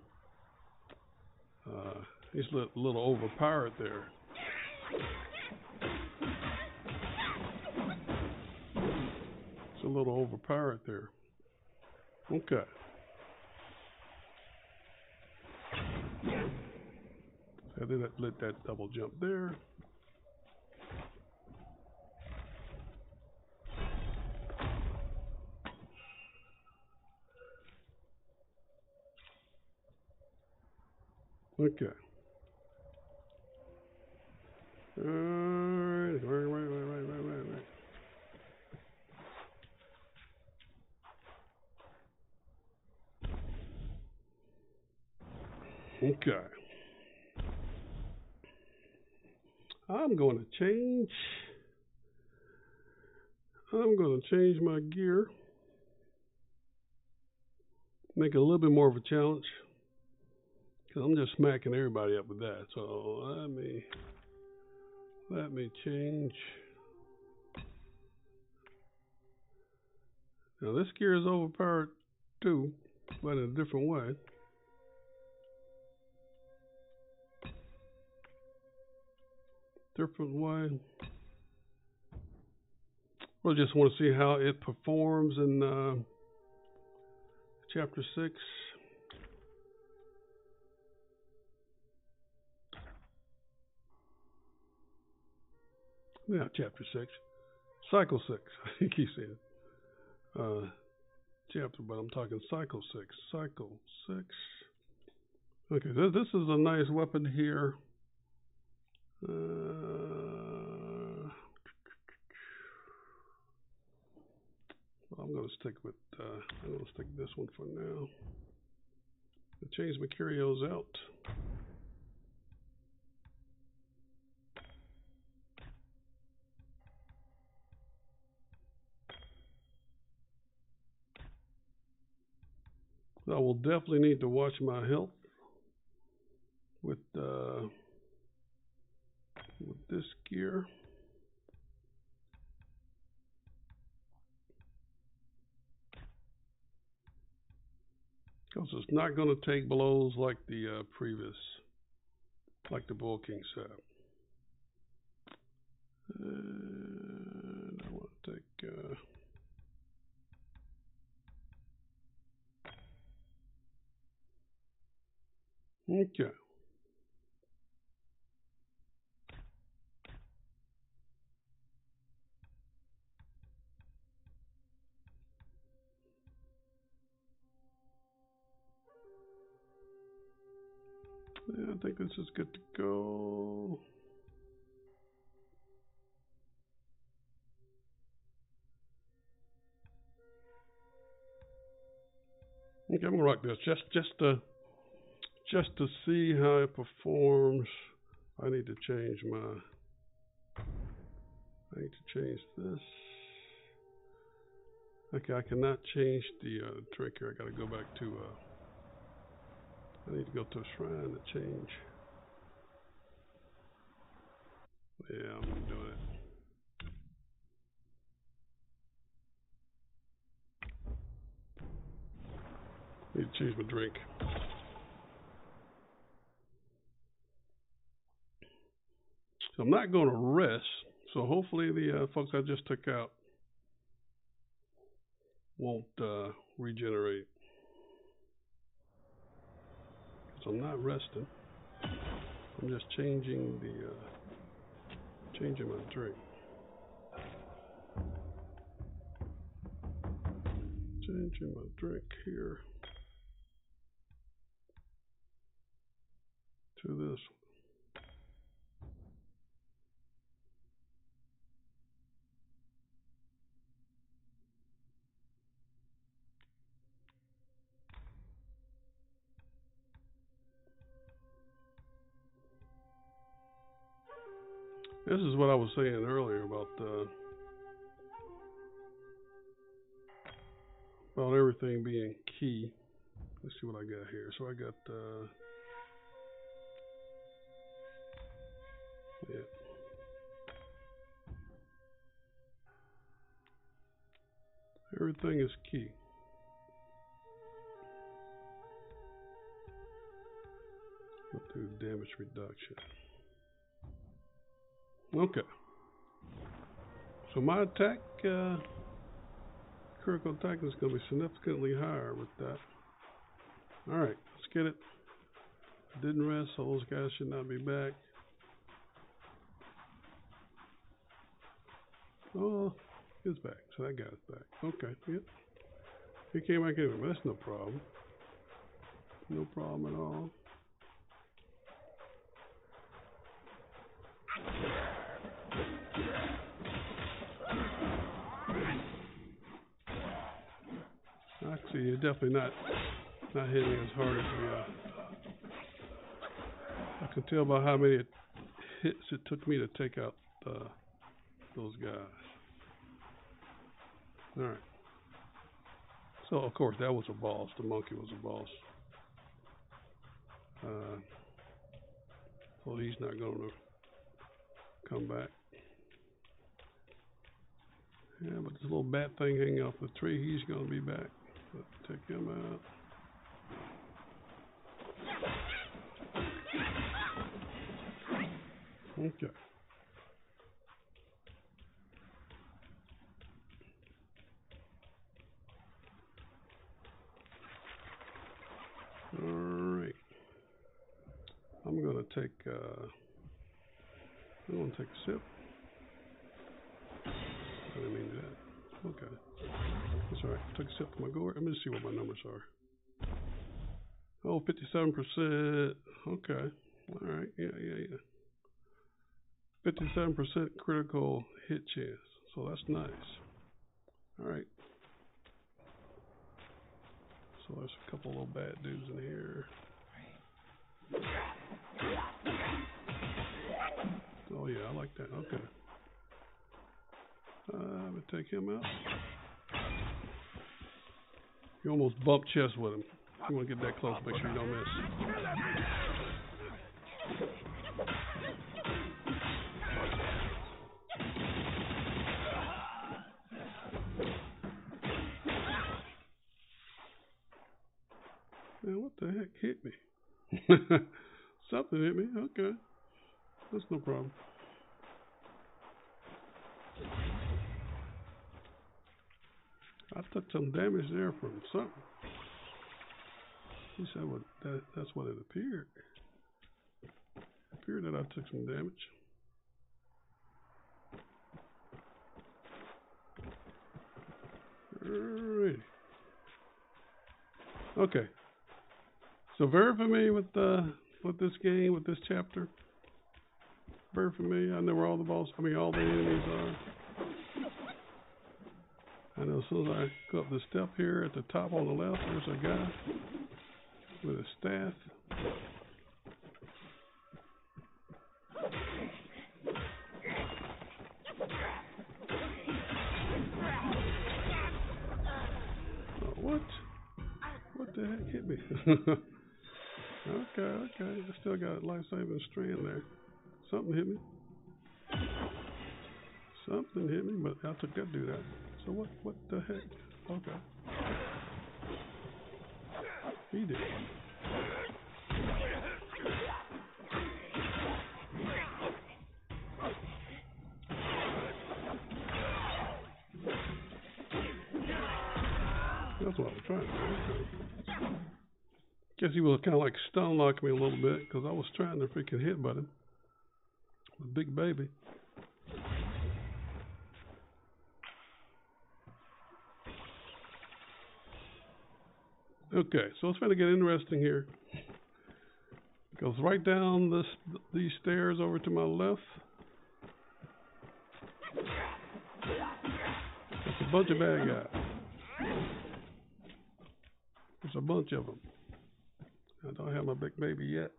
He's a little overpowered there. It's a little overpowered there. Okay. I did let that double jump there. Okay. Alright. Right. Okay. I'm going to change my gear. Make it a little bit more of a challenge. Because I'm just smacking everybody up with that. So let me change. Now this gear is overpowered too, but in a different way. We'll just want to see how it performs in chapter 6. Yeah, chapter 6. Cycle 6. I keep saying chapter, but I'm talking cycle 6. Cycle 6. Okay, this is a nice weapon here. I'm going to stick this one for now. I'll change my curios out. I will definitely need to watch my health with this gear. Because it's not going to take blows like the like the Wukong said. And I want to take okay. Yeah, I think this is good to go. Okay, I'm gonna rock this just to see how it performs. I need to change this. Okay, I cannot change the trick here. I gotta go back to I need to go to a shrine to change. Yeah, I'm gonna do it. Need to change my drink. So I'm not going to rest. So hopefully the folks I just took out won't regenerate. So I'm not resting. I'm just changing my drink. Changing my drink here to this one. This is what I was saying earlier about everything being key. Let's see what I got here. So I got yeah. Everything is key. We'll do damage reduction. Okay. So my attack, critical attack is going to be significantly higher with that. Alright, let's get it. Didn't rest, so those guys should not be back. Oh, he's back. So that guy's back. Okay, yep. He came back in, but that's no problem. No problem at all. Actually, you're definitely not hitting as hard as I can tell by how many hits it took me to take out those guys. All right. So of course that was a boss. The monkey was a boss. So he's not going to come back. Yeah, but this little bat thing hanging off the tree, he's going to be back. Let's take him out. Okay. All right. I'm going to take a sip. I didn't mean that. Okay. That's all right. Took a sip of my gourd. Let me see what my numbers are. Oh, 57%. Okay. All right. Yeah. 57% critical hit chance. So that's nice. All right. So there's a couple little bad dudes in here. Oh yeah, I like that. Okay. I'm gonna take him out. You almost bump chest with him. You want to get that close, make sure you don't miss. Man, what the heck hit me? Something hit me. Okay. That's no problem. I took some damage there from something. He said that's what it appeared. It appeared that I took some damage. Alrighty. Okay. So very familiar with this game, with this chapter. Very familiar. I know where all the all the enemies are. I know as soon as I go up the step here at the top on the left, there's a guy with a staff. Oh, what? What the heck hit me? Okay. I still got a life-saving strand there. Something hit me. Something hit me, but I took that dude out. So what the heck? Okay. He did. That's what I was trying to do. Okay. Guess he was kind of like stun locked me a little bit because I was trying to freaking hit button. The big baby. Okay, so it's going to get interesting here. Goes right down these stairs over to my left. There's a bunch of bad guys. There's a bunch of them. I don't have my big baby yet.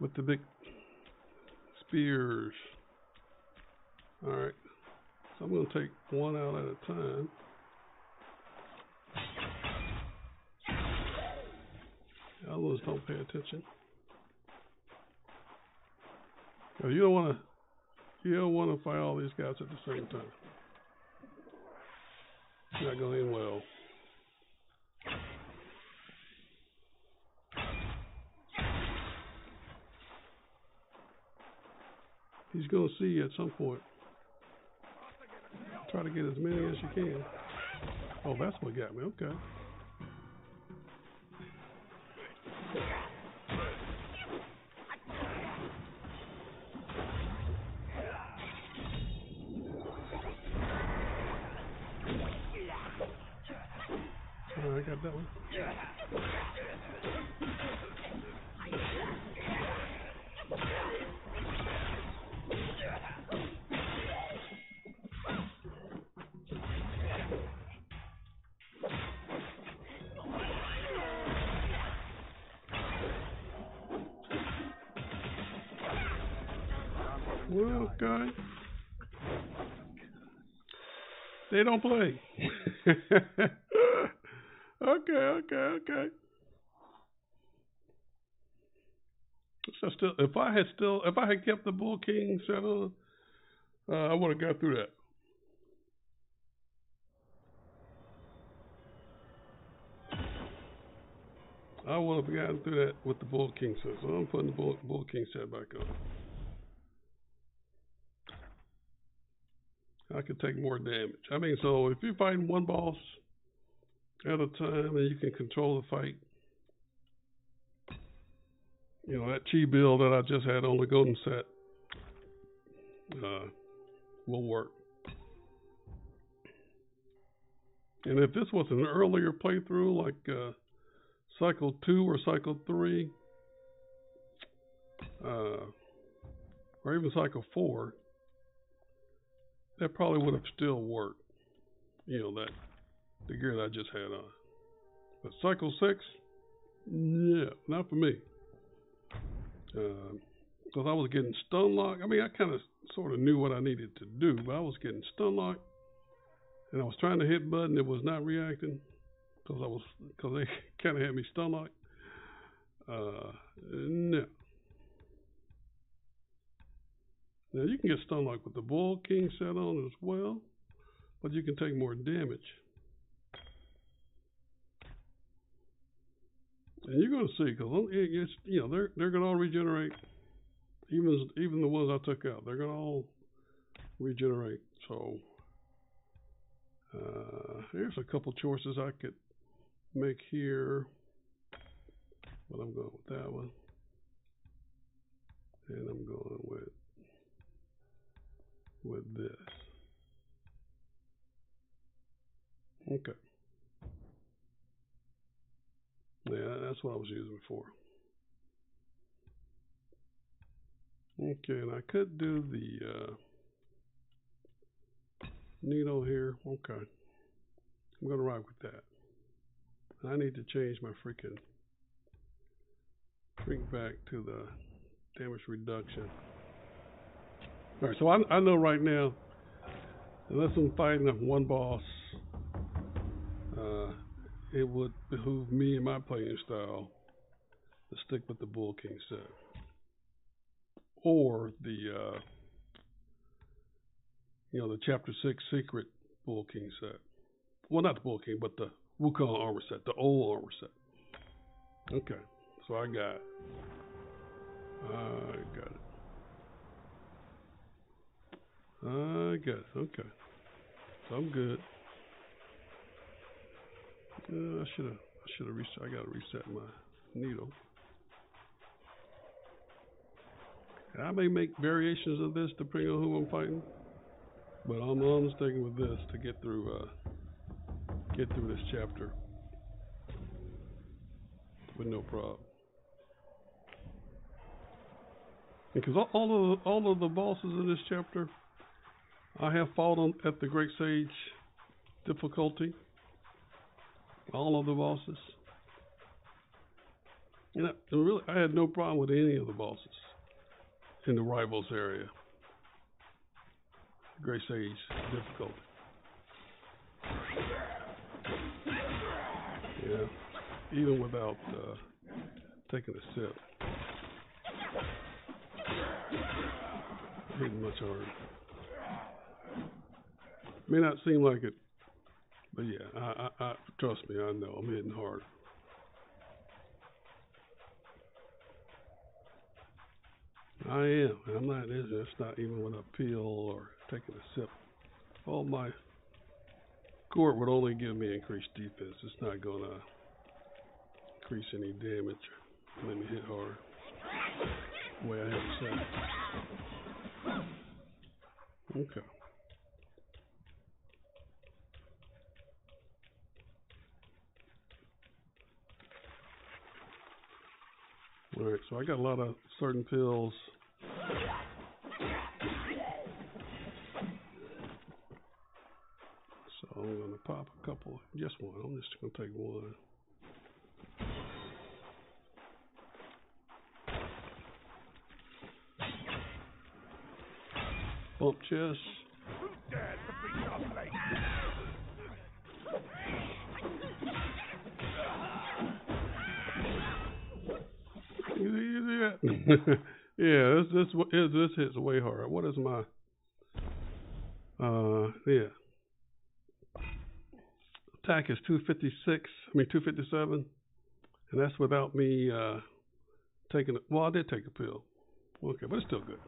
with the big spears. Alright, so I'm going to take one out at a time. The others don't pay attention. You don't want to fight all these guys at the same time. It's not going to end well. He's going to see you at some point. Try to get as many as you can. Oh, that's what got me. Okay. I got that one. Well, guys, they don't play. Okay. So if I had kept the Bull King set on, I would have got through that. I would have gotten through that with the Bull King set. So I'm putting the Bull King set back on. I could take more damage. I mean, so if you're fighting one boss at a time and you can control the fight, you know, that chi build that I just had on the golden set will work. And if this was an earlier playthrough, like Cycle 2 or Cycle 3, or even Cycle 4, that probably would have still worked. You know, the gear that I just had on. But Cycle 6, yeah, not for me. Because I was getting stun locked. I mean, I kind of sort of knew what I needed to do, but I was getting stun locked, and I was trying to hit button, it was not reacting because they kind of had me stun locked. No. Now you can get stun locked with the Bull King set on as well, but you can take more damage. And you're going to see, because you know they're going to all regenerate. Even the ones I took out, they're going to all regenerate. So here's a couple choices I could make here, but I'm going with that one, and I'm going with this. Okay. Yeah, that's what I was using before. Okay, and I could do the needle here. Okay. I'm going to ride with that. I need to change my freaking shrink back to the damage reduction. Alright, so I know right now, unless I'm fighting one boss, it would behoove me and my playing style to stick with the Bull King set. Or the the Chapter 6 secret Bull King set. Well, not the Bull King, but the Wukong armor set, the old armor set. Okay, so I got it. Okay. So I'm good. I should have reset. I gotta reset my needle. I may make variations of this depending on who I'm fighting, but I'm sticking with this to get through this chapter with no problem. Because all of the bosses in this chapter, I have fought on at the Great Sage difficulty. All of the bosses. So, you know, they're going to all regenerate. Even the ones I took out, they're going to all regenerate. So here's a couple choices I could make here, but I'm sticking with this to get through this chapter with no problem. Because all of the bosses in this chapter, I have fought at the Great Sage difficulty. All of the bosses. You know, really, I had no problem with any of the bosses in the rivals area. Great Sage difficulty. Yeah, even without taking a sip. Hitting much harder. May not seem like it, but yeah, I trust me, I know I'm hitting hard. I am. I'm not. It's not even with a peel or taking a sip. All my court would only give me increased defense. It's not going to increase any damage. Let me hit hard. The way I have it set. Okay. All right. So I got a lot of certain pills. So I'm going to pop a couple. Just one. I'm just going to take one. Bump chest. You see that? Yeah, this hits way hard. What is my yeah. Attack is 257, and that's without me taking it. Well, I did take a pill. Okay, but it's still good.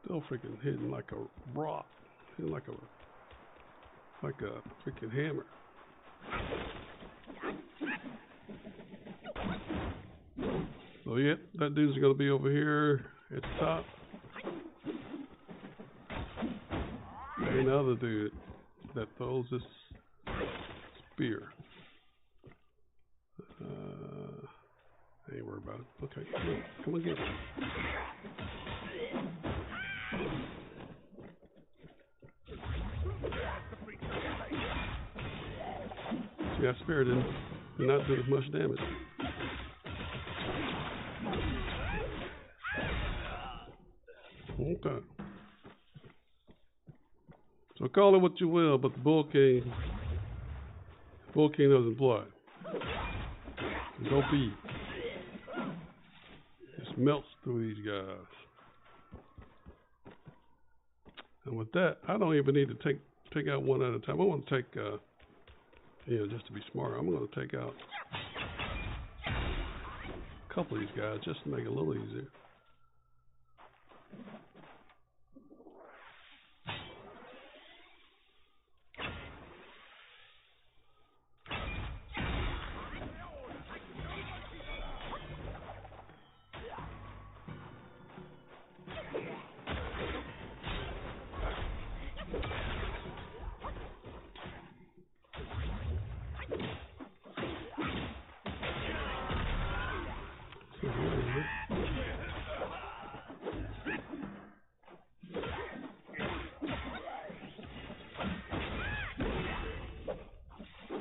Still freaking hitting like a rock, hitting like a freaking hammer. So yeah, that dude's gonna be over here at the top. And the other dude that throws this spear. I ain't worried about it. Okay, come on, get it. See, that spear did not do as much damage. Okay. So call it what you will, but the Bull King doesn't play. Don't be. Just melts through these guys. And with that, I don't even need to take out one at a time. I want to take, just to be smart, I'm going to take out a couple of these guys just to make it a little easier.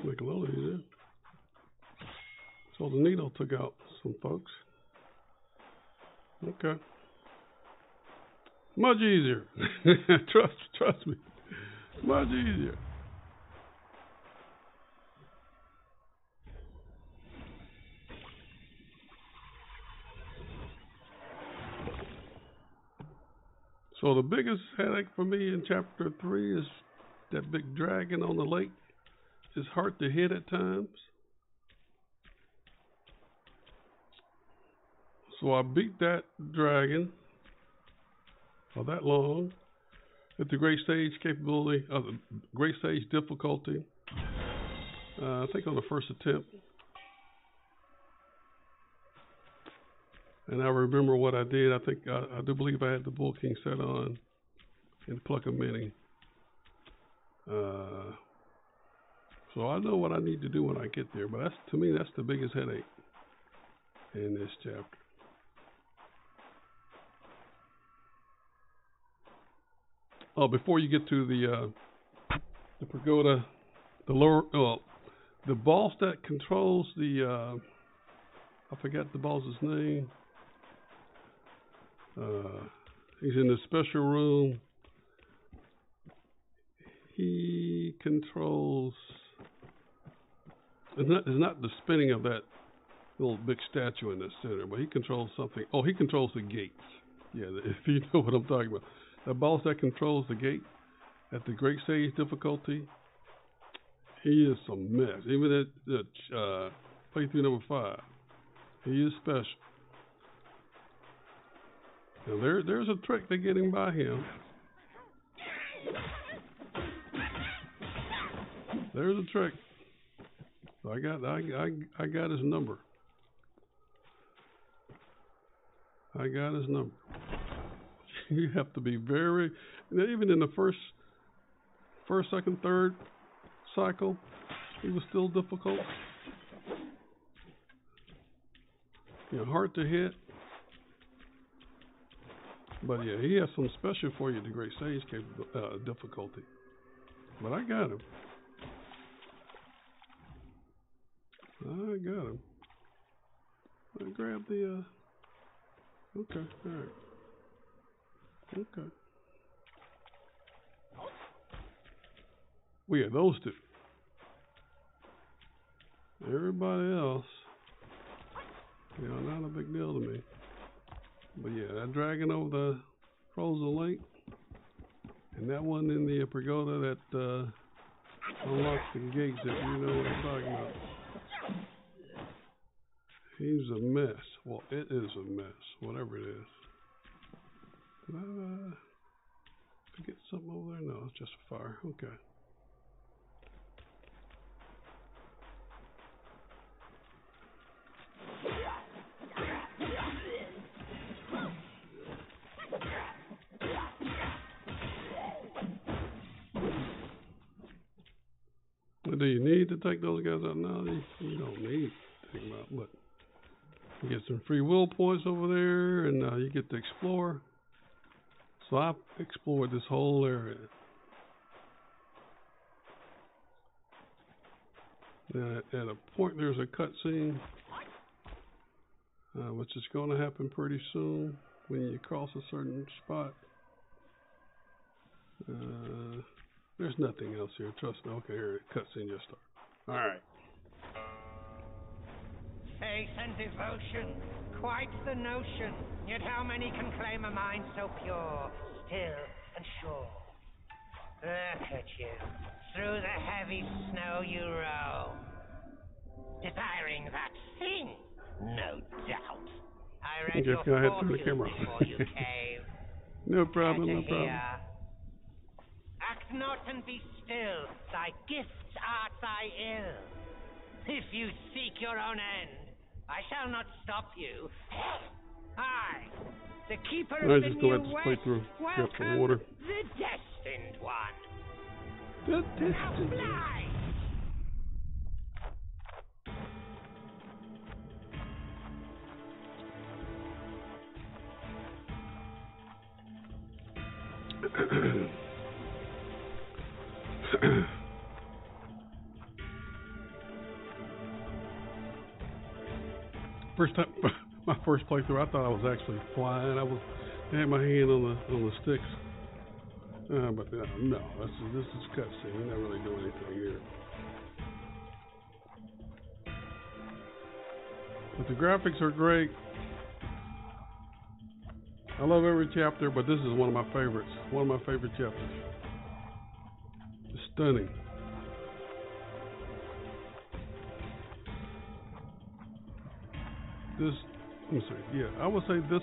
Make it a little easier. So the needle took out some folks. Okay. Much easier. Trust me. Much easier. So the biggest headache for me in chapter 3 is that big dragon on the lake. It's hard to hit at times. So I beat that dragon for that long at the Great Sage capability, the Great Sage difficulty. I think on the first attempt. And I remember what I did. I think I do believe I had the Bull King set on in Pluck a Mini. So I know what I need to do when I get there. But to me, that's the biggest headache in this chapter. Oh, before you get to the pagoda, the boss that controls the I forgot the boss's name. He's in the special room. He controls. It's not the spinning of that little big statue in the center, but he controls something. Oh, he controls the gates. Yeah, if you know what I'm talking about. The boss that controls the gate at the Great Sage difficulty, he is a mess. Even at playthrough number 5, he is special. Now there's a trick to getting by him. There's a trick. So I got his number. I got his number. You have to be very, even in the first, second, third cycle, it was still difficult. You know, hard to hit. But yeah, he has some special for you, the Great Sage difficulty. But I got him. I grabbed the, okay, alright. Okay. Well, yeah, those two. Everybody else, you know, not a big deal to me. But yeah, that dragon over the frozen lake, and that one in the pagoda that unlocks the gates, if you know what I'm talking about. He's a mess. Well, it is a mess, whatever it is. Did I get something over there? No, it's just a fire. Okay. Do you need to take those guys out? No, you don't need to take them out, but you get some free will points over there, and you get to explore. So I've explored this whole area. At a point, there's a cutscene, which is going to happen pretty soon when you cross a certain spot. There's nothing else here. Trust me. Okay, here, cutscene just started. All right. Faith and devotion, quite the notion. Yet how many can claim a mind so pure, still and sure? Look at you, through the heavy snow you roam, desiring that thing, no doubt. I read your fortune before you came. No problem, no problem. Act not and be still, thy gifts are thy ill. If you seek your own end, I shall not stop you. I, the keeper of the new west, welcome the destined one. The destined one. First time, my first playthrough, I thought I was actually flying. I had my hand on the sticks, but no, this is cutscene. You're not really doing anything here. But the graphics are great. I love every chapter, but this is one of my favorites. One of my favorite chapters. It's stunning. Let me see. Yeah, I would say this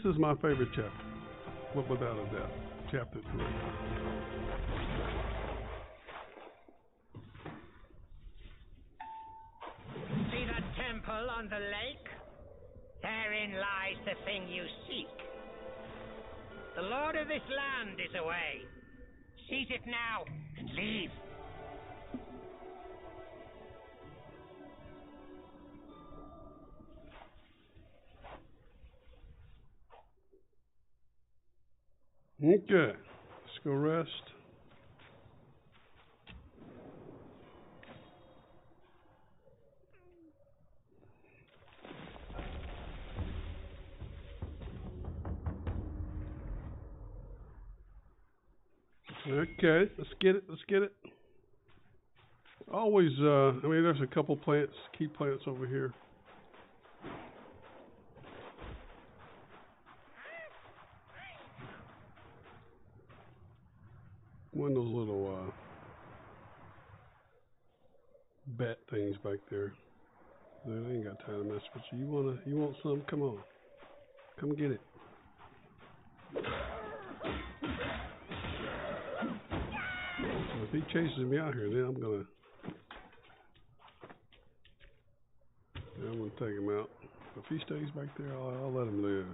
is my favorite chapter, without a doubt. Chapter 3. See that temple on the lake? Therein lies the thing you seek. The lord of this land is away. Seize it now and leave. Okay, let's go rest. Okay, let's get it. Let's get it. Always, I mean, there's a couple plants, key plants over here. One of those little bat things back there. They ain't got time to mess with you. You want some? Come on. Come get it. So if he chases me out here, then I'm gonna take him out. If he stays back there, I'll let him live.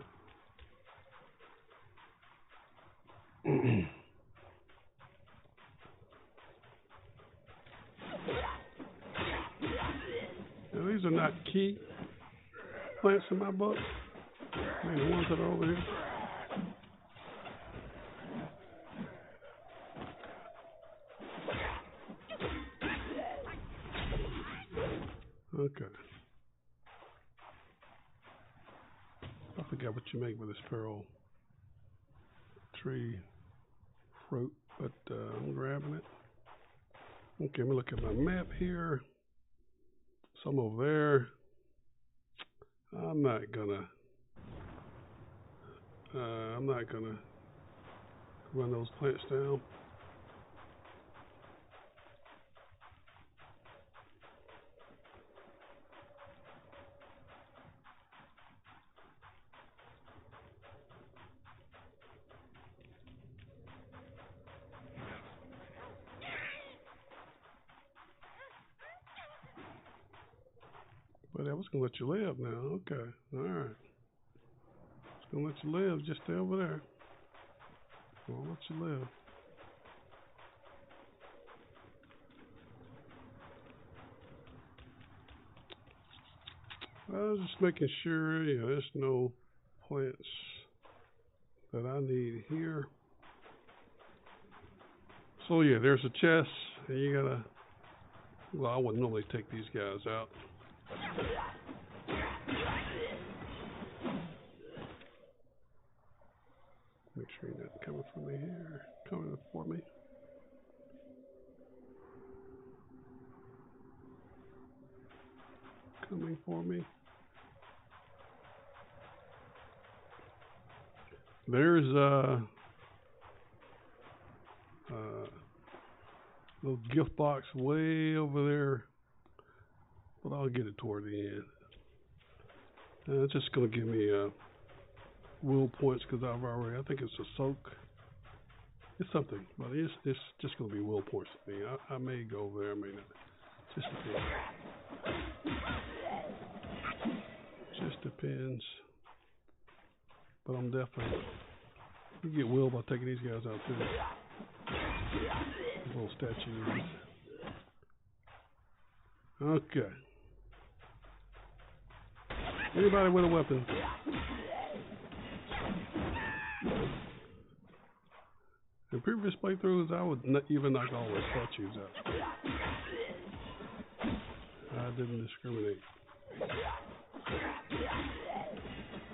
Now, these are not key plants in my book. I mean, the ones that are over here. Okay. I forgot what you make with this pearl tree fruit, but I'm grabbing it. Okay, let me look at my map here. Some over there. I'm not gonna run those plants down. But I was gonna let you live now. Okay, all right. I was gonna let you live. Just stay over there. I'll let you live. I was just making sure, there's no plants that I need here. So yeah, there's a chest, and you gotta. Well, I wouldn't normally take these guys out. Make sure you're not coming for me here. Coming for me. Coming for me. There's a little gift box way over there, but I'll get it toward the end. It's just going to give me will points because I think it's a soak. It's something, but it's just going to be will points to me. I may go over there, I may not. Just depends. Just depends. But I'm definitely. You get will by taking these guys out too. These little statues. Okay. Anybody with a weapon? In previous playthroughs, I would even knock all the statues out. I didn't discriminate.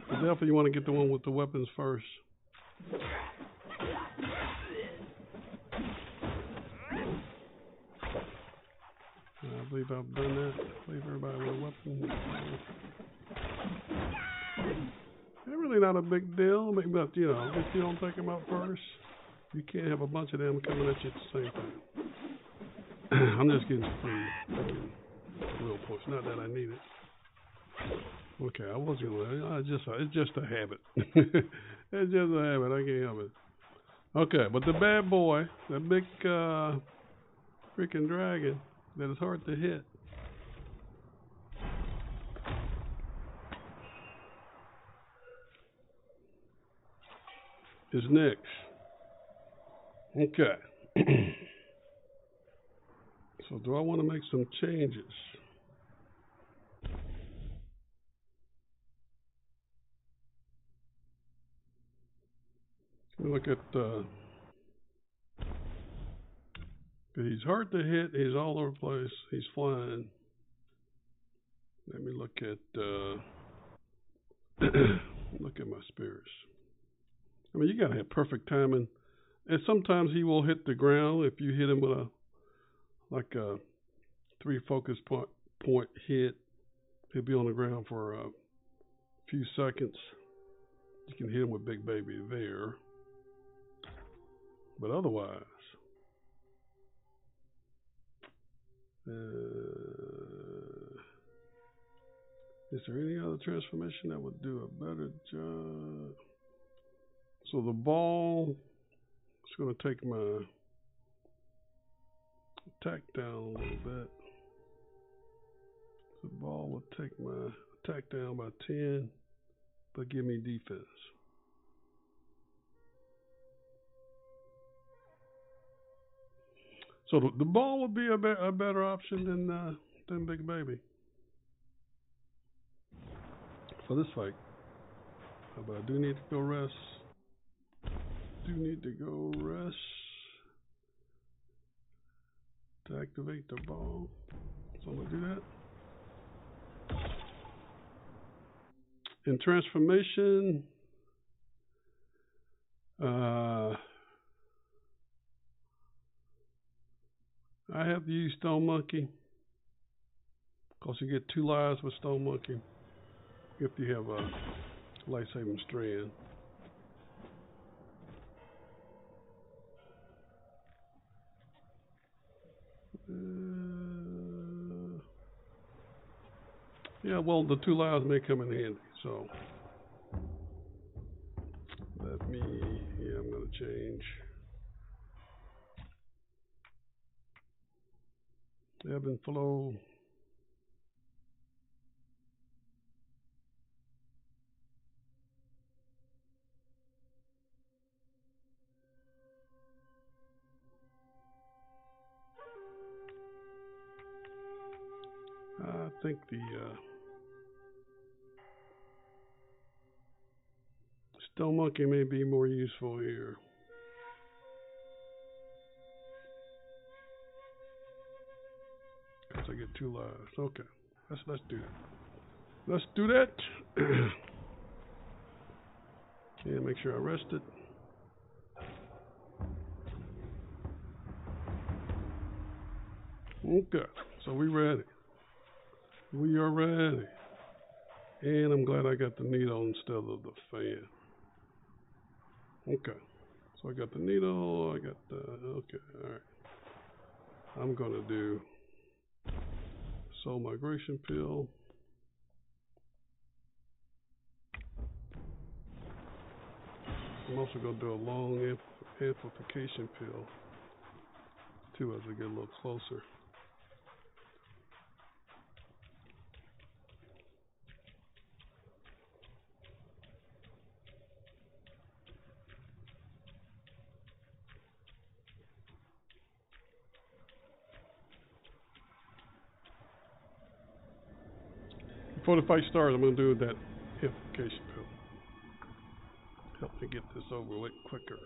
But definitely you want to get the one with the weapons first. I believe I've done that. I believe everybody with a weapon. They're really not a big deal, but if you don't take them out first, you can't have a bunch of them coming at you at the same time. I'm just getting free real points. Not that I need it. Okay, I was gonna. It's just a habit. It's just a habit. I can't help it. Okay, but the bad boy, the big freaking dragon that is hard to hit. Is next. Okay. So do I want to make some changes? Look at he's hard to hit, he's all over the place, he's flying. Let me look at look at my spears. I mean, you gotta have perfect timing And sometimes he will hit the ground if you hit him with a 3 focus point hit. He'll be on the ground for a few seconds. You can hit him with Big Baby there. But otherwise, is there any other transformation that would do a better job? So the ball is going to take my attack down a little bit. The ball will take my attack down by 10, but give me defense. So the ball would be a better option than Big Baby for this fight. But I do need to go rest. To activate the ball. So I'm going to do that. In transformation, I have to use Stone Monkey because you get 2 lives with Stone Monkey if you have a life-saving strand. Yeah, well, the 2 lives may come in handy, so I'm going to change. Ebb and flow. I think the Stone Monkey may be more useful here. Because I get 2 lives. Okay, let's do that. Let's do that. And make sure I rest it. Okay, so we ready. We are ready. And I'm glad I got the needle instead of the fan. Okay, so I got the needle, okay, alright. I'm going to do Soul Migration Pill. I'm also going to do a long amplification pill too as we get a little closer. Before the fight starts, I'm going to do that amplification pill. Help me get this over with quicker.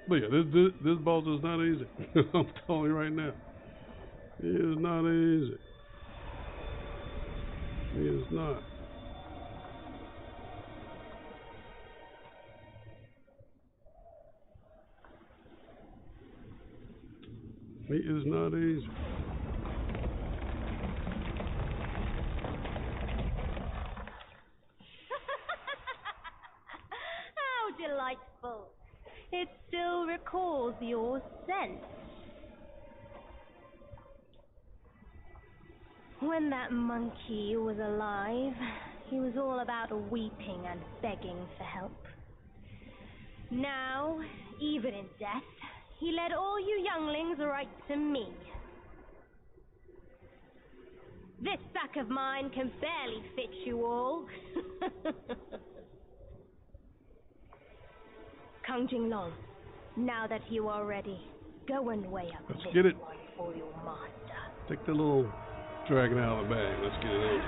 But yeah, this boss is not easy. I'm telling you right now. It is not easy. It is not. It is not easy. How delightful. It still recalls your scent. When that monkey was alive, he was all about weeping and begging for help. Now, even in death, he led all you younglings right to me. This sack of mine can barely fit you all. Kung Jinglong, now that you are ready, go and weigh up Let's this get it. one for your master. Take the little dragon out of the bag. Let's get it over.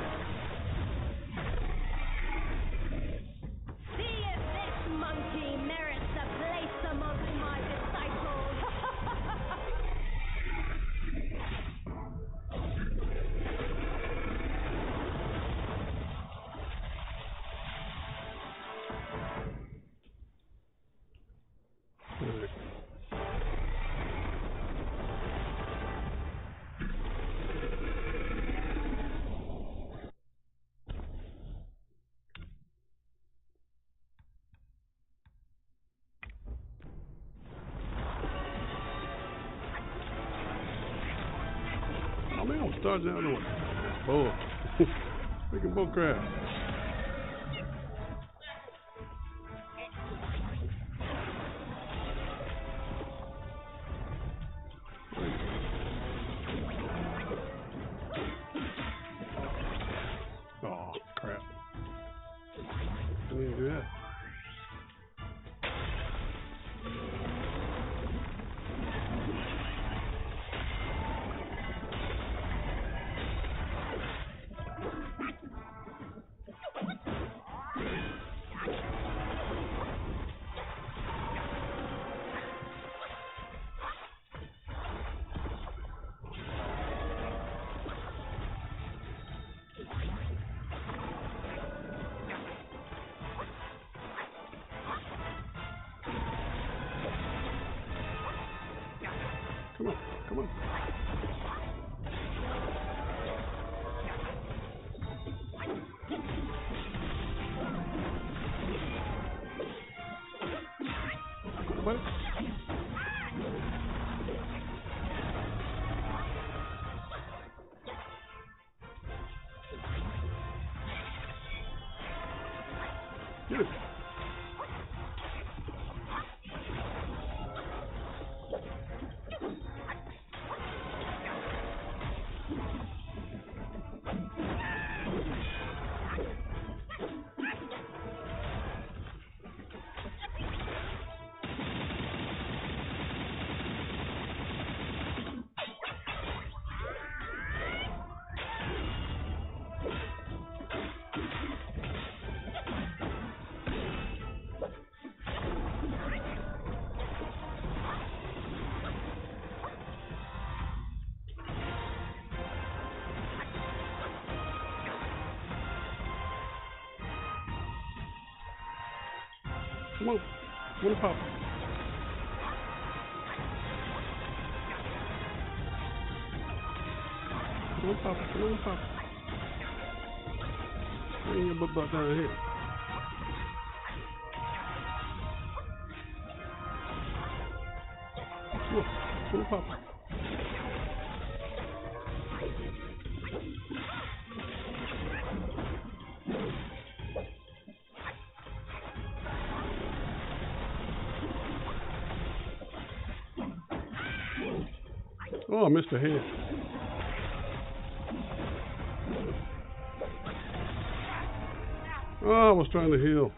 See if this monkey merits a place amongst my disciples. All right. dodging out of the way. Bull. Freaking bull crap. Oh, crap. Didn't even do that. Come on, come on. What? Get it. Come on. Wanna pop? Come on, pop. Come on, pop. Bring your butt down here. Come on. Come on, pop. Oh, I missed a head. Oh, I was trying to heal.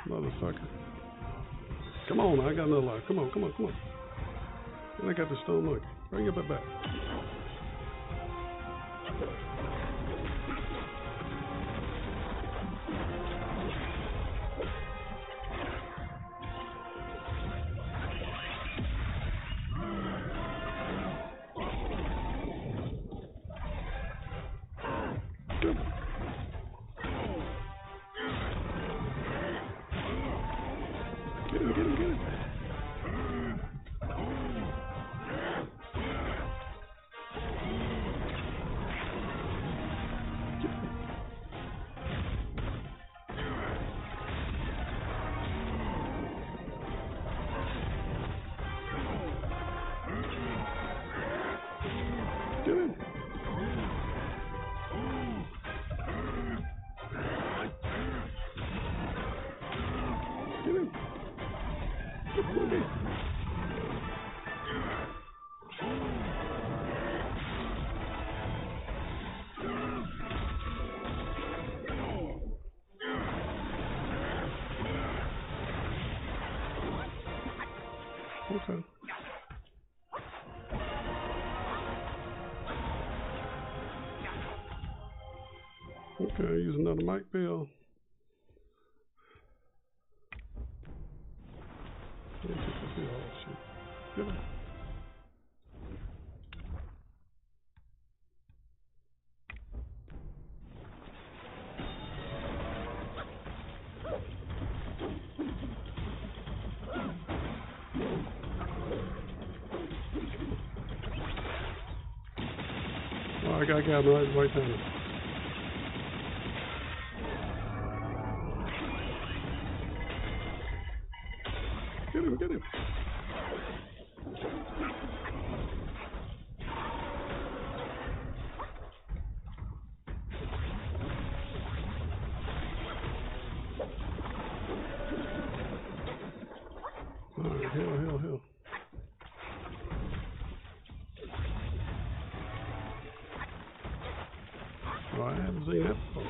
Motherfucker. Come on, I got another life. Come on, come on, come on. And I got the stone monkey. Bring it back. Get him, get him, get him. Get him. Get him. Get him. Okay. Okay, use another mic bill. Oh, shit. Get him. Oh, I got him right down. Get him, get him. Hell. Oh, I haven't seen that before.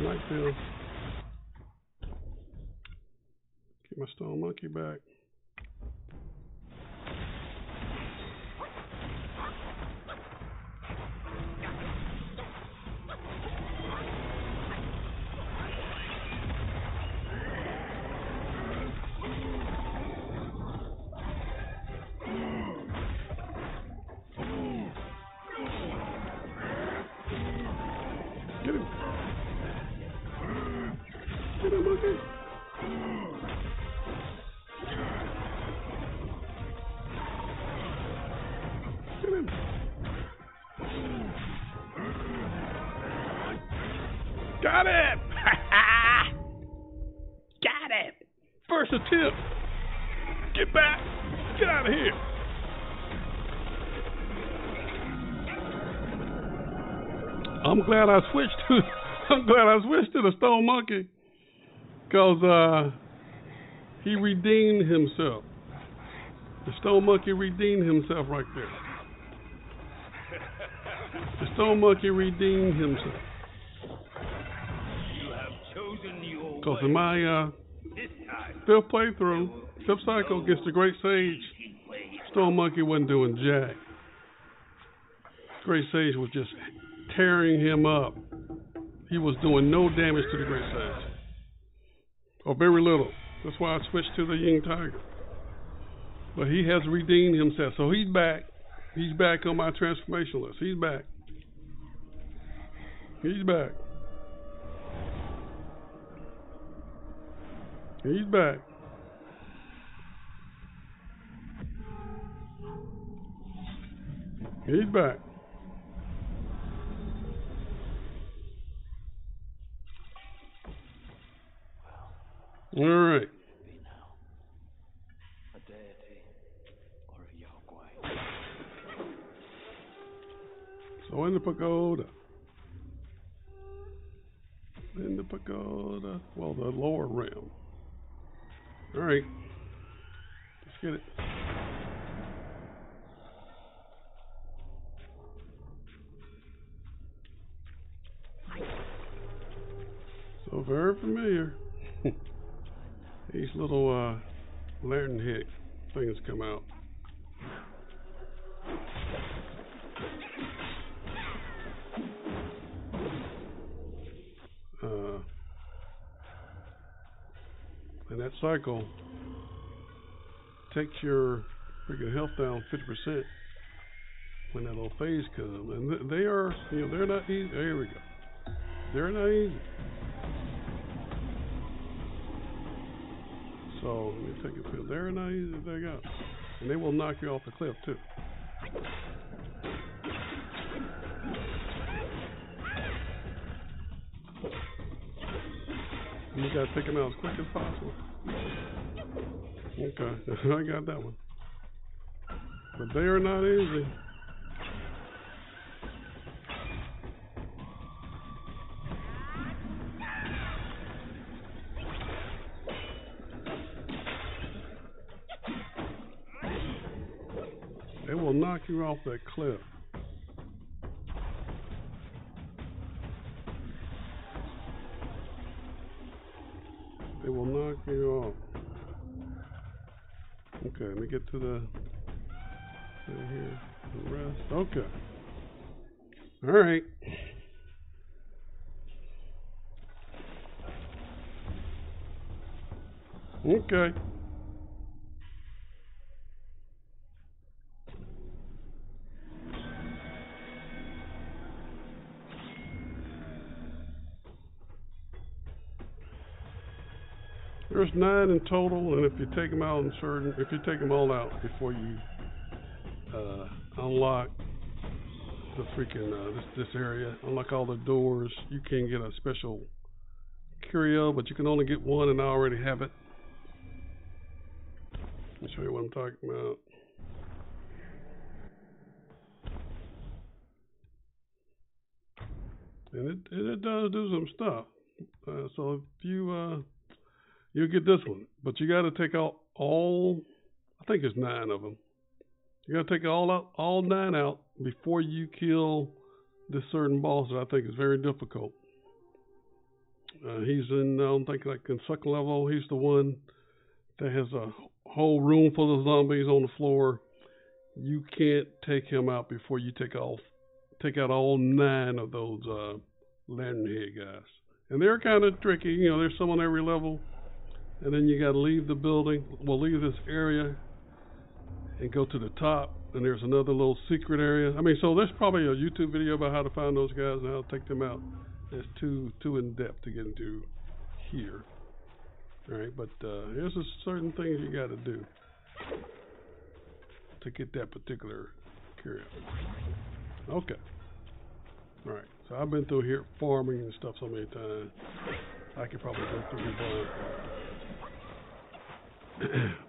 Night field. Get my stone monkey back. Get him. Get him, monkey. Get him. Got it! Got it! First attempt. Get back. Get out of here. I'm glad I switched to the stone monkey, because he redeemed himself. The stone monkey redeemed himself right there. The stone monkey redeemed himself. You have chosen your Because in my fifth playthrough, fifth cycle against the Great Sage, stone monkey wasn't doing jack. Great Sage was just tearing him up. He was doing no damage to the Great Sage. Or very little. That's why I switched to the Ying Tiger. But he has redeemed himself. So he's back. He's back on my transformation list. He's back. He's back. He's back. He's back. All right. Be now a deity or a Yogwai. So in the pagoda. Well, the lower realm. All right. Let's get it. So very familiar. These little lantern head things come out. And that cycle takes your freaking health down 50% when that little phase comes. And they are, they're not easy. There we go. They're not easy. So let me take a pill. They're not easy. There you go. And they will knock you off the cliff too. And you gotta take them out as quick as possible. Okay, I got that one. But they are not easy. They will knock you off that cliff. They will knock you off. Okay, let me get to the thing here. The rest. Okay. All right. Okay. There's 9 in total, and if you take them out if you take them all out before you unlock the freaking this area, unlock all the doors, you can get a special curio, but you can only get one, and I already have it. Let me show you what I'm talking about. And it does do some stuff. So if you you'll get this one, but you got to take out all. I think there's 9 of them. You got to take all 9 out before you kill this certain boss that I think is very difficult. He's in, I don't think, like in second level. He's the one that has a whole room full of zombies on the floor. You can't take him out before you take out all 9 of those lantern head guys. And they're kind of tricky. You know, there's some on every level. And then you got to leave the building. Well, leave this area and go to the top. And there's another little secret area. I mean, so there's probably a YouTube video about how to find those guys and how to take them out. It's too in depth to get into here. All right, but there's a certain things you got to do to get that particular carrot. Okay. All right. So I've been through here farming and stuff so many times. I could probably go through here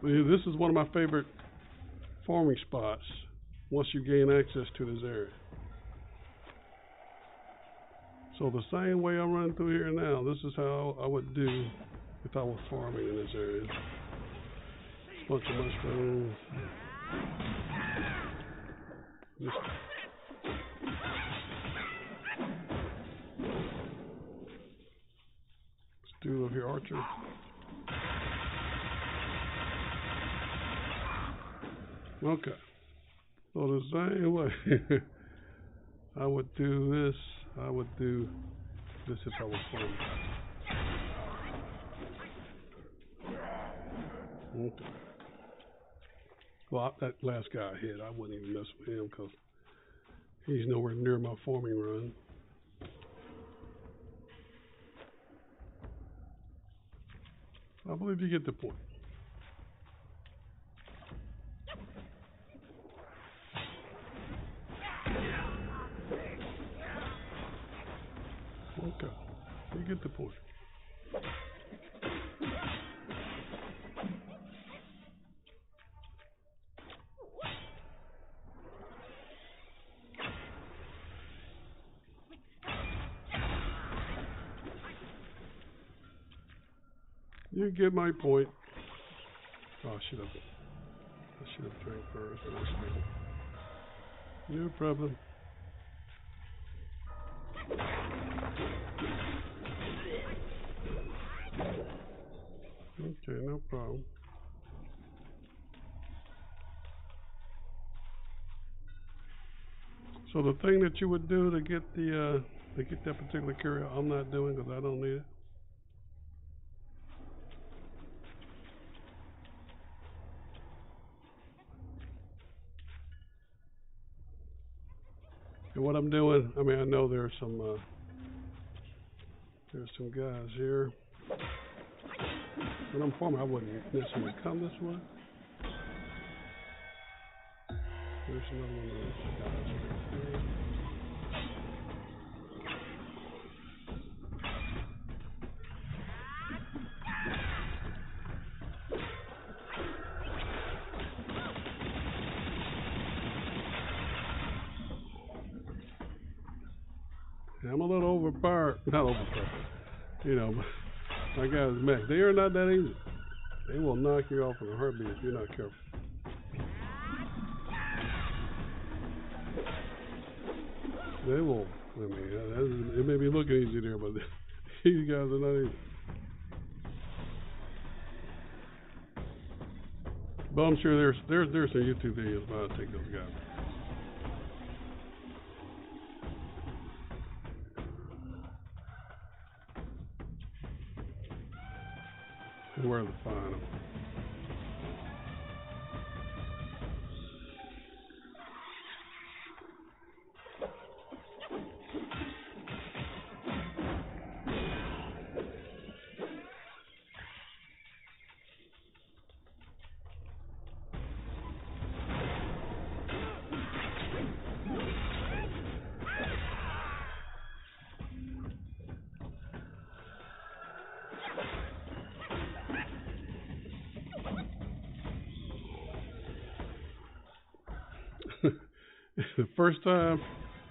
blind. This is one of my favorite farming spots once you gain access to this area. So the same way I'm running through here now, this is how I would do if I was farming in this area. Bunch of mushrooms. Let's do over here, Archer. Okay. So the same way I would do this, I would do this if I was farming. Okay. Well, that last guy I hit, I wouldn't even mess with him because he's nowhere near my farming run. I believe you get the point. Okay, you get the point. You get my point. Oh, I should have drank first. No problem. Okay, no problem. So the thing that you would do to get that particular carrier, I'm not doing because I don't need it. And what I'm doing, I mean, I know there's some guys here. When I'm farming, I wouldn't necessarily come this way. There's another one of those guys right there. I'm a little overpowered. Not overpowered. You know, my guys mech. They are not that easy. They will knock you off in a heartbeat if you're not careful. They will. I mean, it may be looking easy there, but these guys are not easy. But I'm sure there's some YouTube videos about how to take those guys. Where to find them.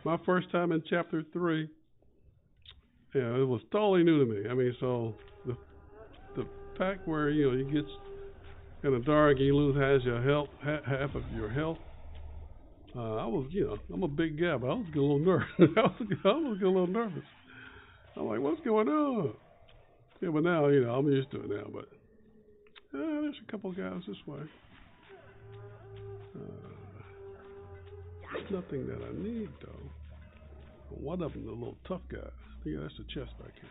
My first time in chapter 3, Yeah, it was totally new to me. I mean, so the pack where you get kind of dark and you lose half of your health. I was, I'm a big guy, but I was getting a little nervous. I was getting a little nervous. I'm like, what's going on? Yeah, but now, I'm used to it now. But there's a couple guys this way. There's nothing that I need, though. One of them, the little tough guys. Yeah, that's the chest back here.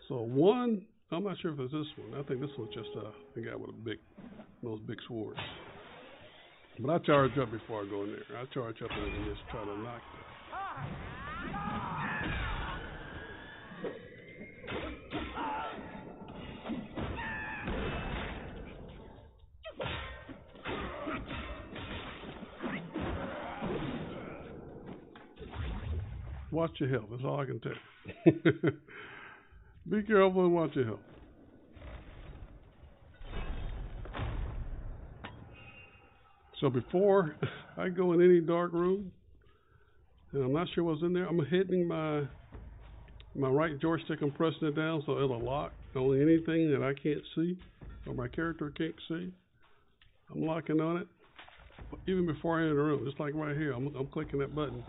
So one, I'm not sure if it's this one. I think this one's just the guy with those big swords. But I charge up before I go in there. I charge up and just try to knock them. Watch your health. That's all I can tell you. Be careful and watch your health. So before I go in any dark room, and I'm not sure what's in there, I'm hitting my right joystick and pressing it down so it'll lock only anything that I can't see or my character can't see. I'm locking on it even before I enter the room, just like right here. I'm clicking that button,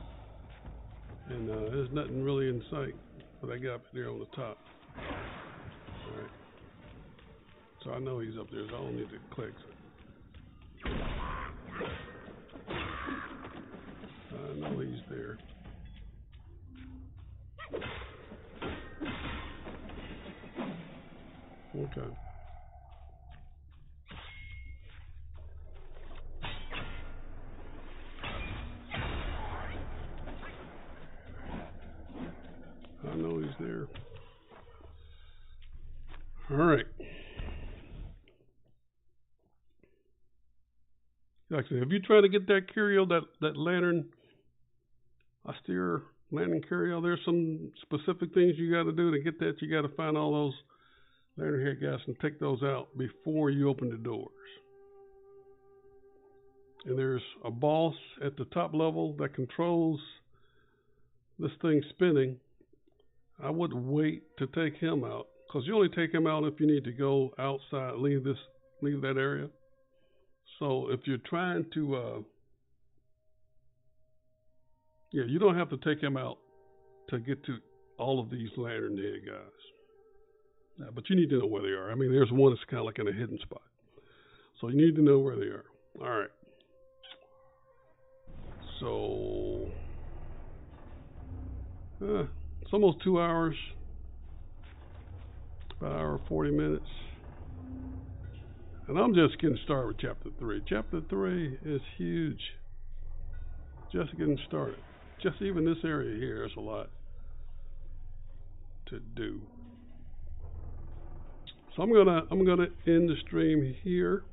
and there's nothing really in sight but I got up there on the top. All right. So I know he's up there, so I don't need to click. I know he's there. Okay. I know he's there. All right. Like I said, if you try to get that curio, that lantern, austere lantern curio, there's some specific things you got to do to get that. You got to find all those lantern head guys and take those out before you open the doors. And there's a boss at the top level that controls this thing spinning. I would wait to take him out, because you only take him out if you need to go outside, leave that area. So if you're trying to, you don't have to take him out to get to all of these lantern head guys. But you need to know where they are. I mean, there's one that's kind of like in a hidden spot. So you need to know where they are. All right. So it's almost 2 hours, about an hour 40 minutes. And I'm just getting started with Chapter 3. Chapter 3 is huge. Just getting started. Just even this area here, there's a lot to do. So I'm gonna end the stream here,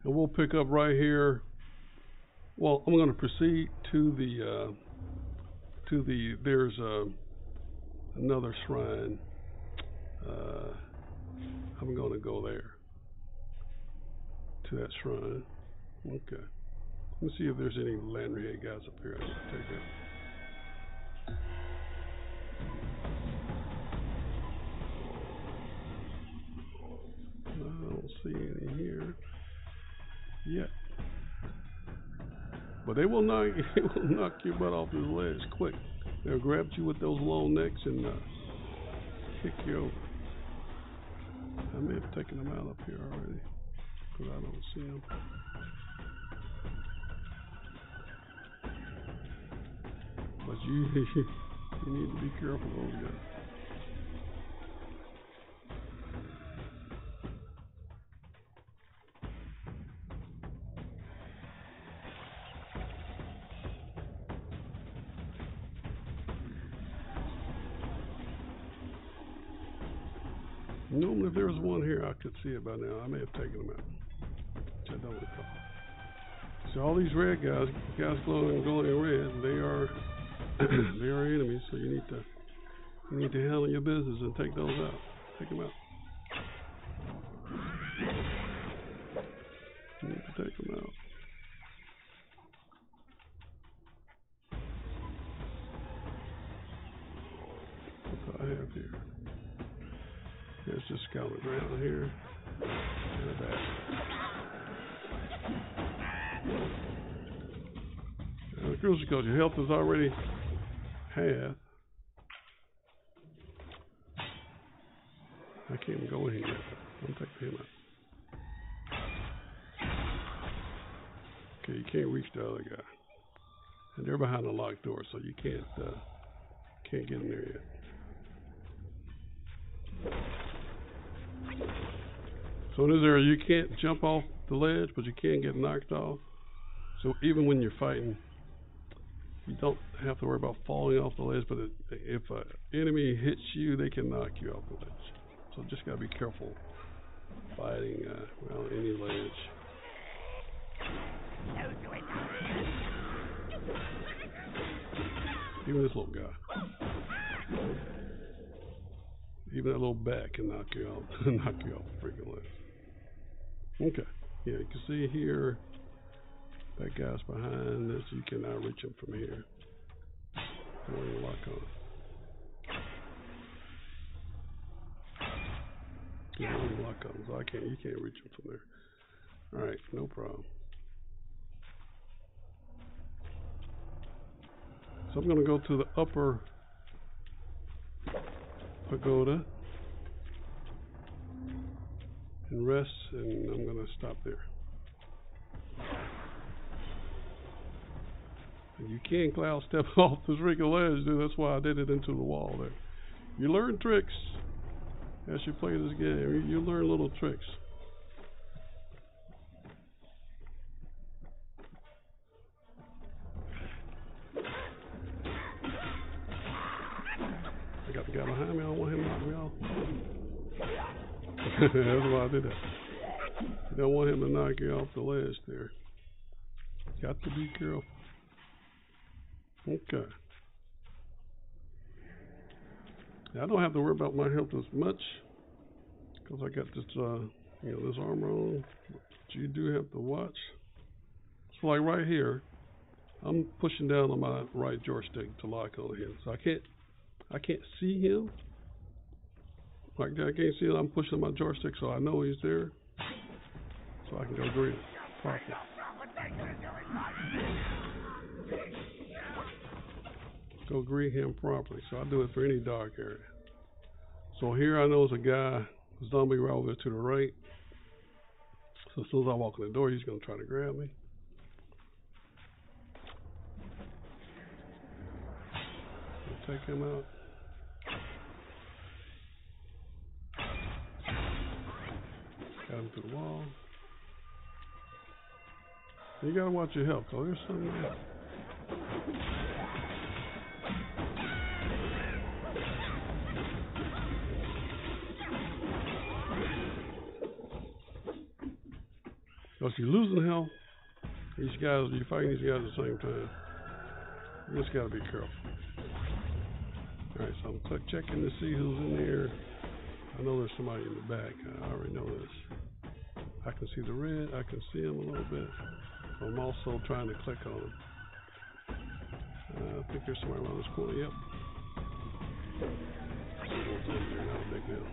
and we'll pick up right here. Well, I'm gonna proceed to there's another shrine. I'm gonna go there to that shrine. Okay. Let me see if there's any lantern head guys up here I need to take out. I don't see any here yet. But they will knock your butt off his legs quick. They'll grab you with those long necks and kick you over. I may have taken them out up here already, because I don't see them. But you need to be careful of those guys. Normally, if there was one here, I could see it by now. I may have taken them out, which I don't recall. So all these red guys glowing red, they are enemies. So you need to handle your business and take those out. Take them out. You need to take them out. have here? Let's just scout around here. And back. And the crucial because your health is already half. I can't even go in here yet. I'm taking him out. Okay, you can't reach the other guy. And they're behind a locked door, so you can't get in there yet. So in this area, you can't jump off the ledge, but you can get knocked off. So even when you're fighting, you don't have to worry about falling off the ledge, but if an enemy hits you, they can knock you off the ledge. So just gotta be careful fighting around any ledge. Even this little guy. Even that little bat can knock you off the freaking ledge. Okay. Yeah, you can see here that guy's behind this. You cannot reach him from here. Don't even lock on. You don't lock on, so you can't reach him from there. Alright, no problem. So I'm gonna go to the upper pagoda and rest, and I'm gonna stop there. And you can cloud step off this freaking ledge, dude. That's why I did it into the wall there. You learn tricks as you play this game. You learn little tricks. I got the guy behind me. I don't want him to knock me off. That's why I did that. You don't want him to knock you off the ledge there. Got to be careful. Okay. Now, I don't have to worry about my health as much because I got this, this armor on. But you do have to watch. So, like right here, I'm pushing down on my right joystick to lock on him. So I can't see him. Like I can't see him. I'm pushing my joystick, so I know he's there. So I can go greet him properly. Go greet him properly. So I do it for any dark area. So here I know there's a guy, a zombie right over to the right. So as soon as I walk in the door, he's going to try to grab me. I'll take him out. Got him through the wall. You got to watch your health, because there's something there. So if you're losing health, you're fighting these guys at the same time. You just got to be careful. Alright, so I'm checking to see who's in here. I know there's somebody in the back. I already know this. I can see the red. I can see him a little bit. I'm also trying to click on him. I think there's somebody around this corner. Yep. Not a big deal.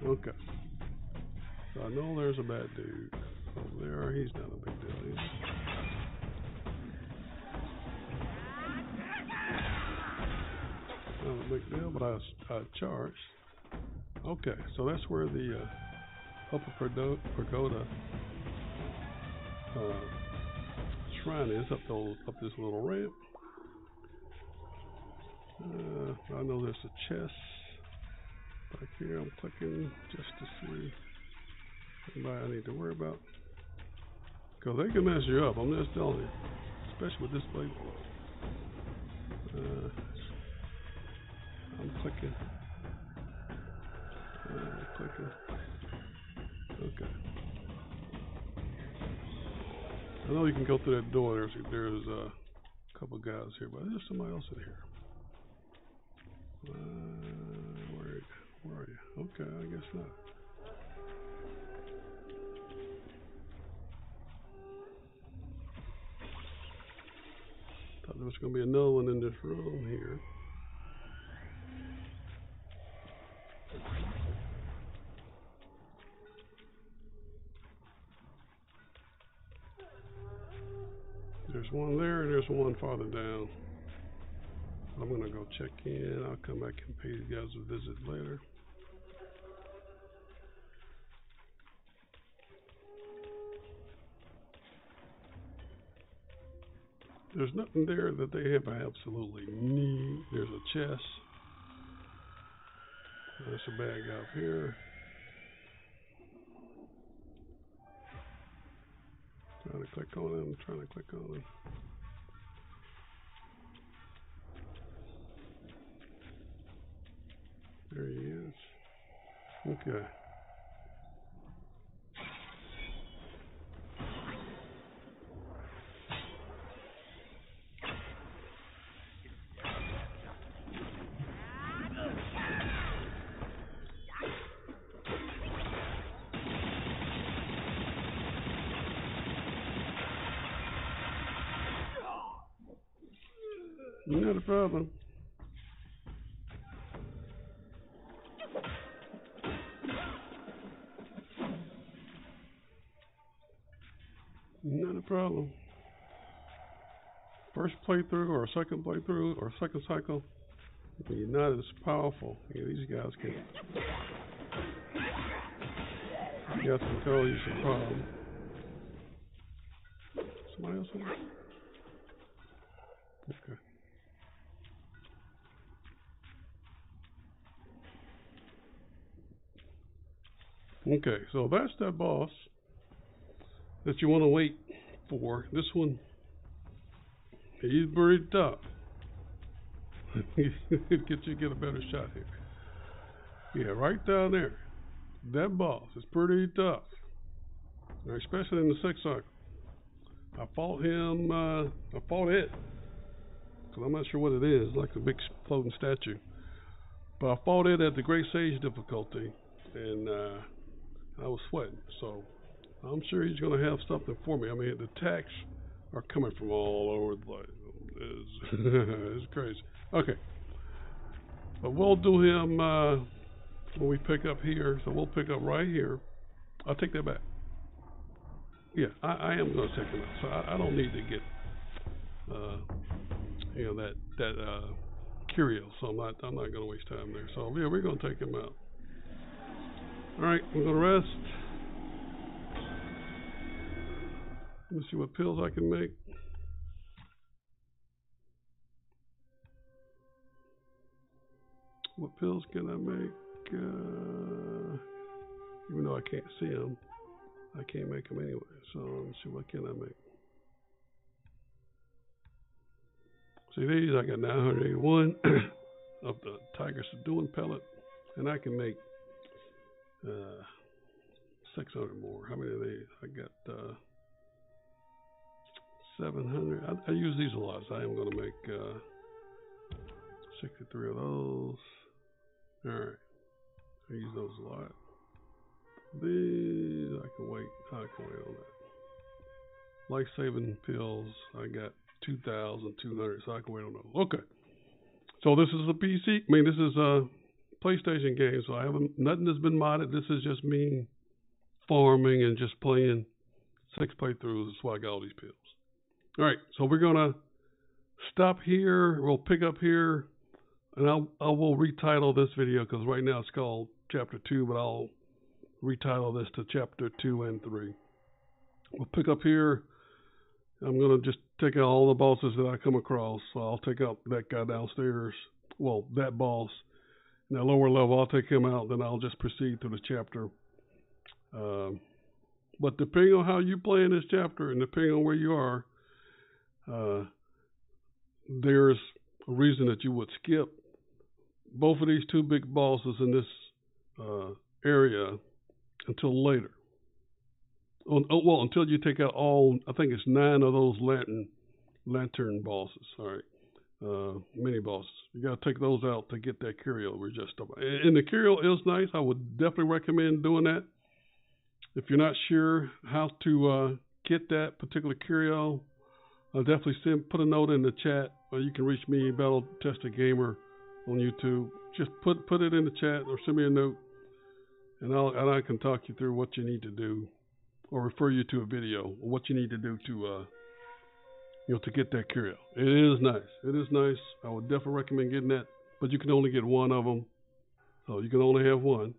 Okay. So I know there's a bad dude over there. He's not a big deal either. Not a big deal, but I charged. Okay, so that's where the upper pagoda shrine is, up this little ramp. I know there's a chest back here. I'm clicking just to see anybody I need to worry about. Because they can mess you up, I'm just telling you. Especially with this place. I'm clicking. Okay. I know you can go through that door. There's a couple guys here, but there's somebody else in here. Where are you? Okay, I guess not. Thought there there's going to be another one in this room here. There's one there, and there's one farther down. I'm going to go check in. I'll come back and pay you guys a visit later. There's nothing there that they have absolutely need. There's a chest. There's a bag out here. Trying to click on him. Trying to click on him. There he is. Okay. Not a problem. Not a problem. First playthrough or second playthrough or second cycle, you're not as powerful. Yeah, these guys can. Guys can cause you some problem. Somebody else in there? Okay. Okay, so that's that boss that you want to wait for. This one, he's pretty tough. Get a better shot here. Yeah, right down there. That boss is pretty tough, especially in the sixth cycle. I fought him. I fought it because I'm not sure what it is, like a big floating statue. But I fought it at the Great Sage difficulty, and I was sweating. So I'm sure he's going to have something for me. I mean, the attacks are coming from all over the place. It's crazy. Okay. But we'll do him when we pick up here. So we'll pick up right here. I'll take that back. Yeah, I am going to take him out. So I don't need to get, that curio. So I'm not going to waste time there. So yeah, we're going to take him out. All right, we're going to rest. Let me see what pills I can make. What pills can I make? Even though I can't see them, I can't make them anyway. So let's see, what can I make? See these, I got 981 of the Tiger Subduing pellet, and I can make 600 more. How many of these? I got 700. I use these a lot, so I am going to make 63 of those. All right, I use those a lot. These I can wait. I can wait on that. Life-saving pills. I got 2,200, so I can wait on those. Okay. So this is a PC. I mean, this is a PlayStation game, so I haven't nothing has been modded. This is just me farming and just playing 6 playthroughs. That's why I got all these pills. All right, so we're gonna stop here. We'll pick up here, and I will retitle this video because right now it's called Chapter 2, but I'll retitle this to Chapter 2 and 3. We'll pick up here. I'm gonna just take out all the bosses that I come across. So I'll take out that guy downstairs. Well, that boss. In that lower level, I'll take him out. Then I'll just proceed through the chapter. But depending on how you play in this chapter and depending on where you are, there's a reason that you would skip both of these 2 big bosses in this area until later. Well, until you take out all, I think it's 9 of those lantern bosses. All right, mini bosses. You got to take those out to get that curio we're just talking about. And the curio is nice. I would definitely recommend doing that. If you're not sure how to get that particular curio, I'll definitely put a note in the chat, or you can reach me, Battle Tested Gamer, on YouTube. Just put it in the chat or send me a note, and I can talk you through what you need to do, or refer you to a video or what you need to do to to get that curio. It is nice. It is nice. I would definitely recommend getting that, but you can only get one of them, so you can only have one.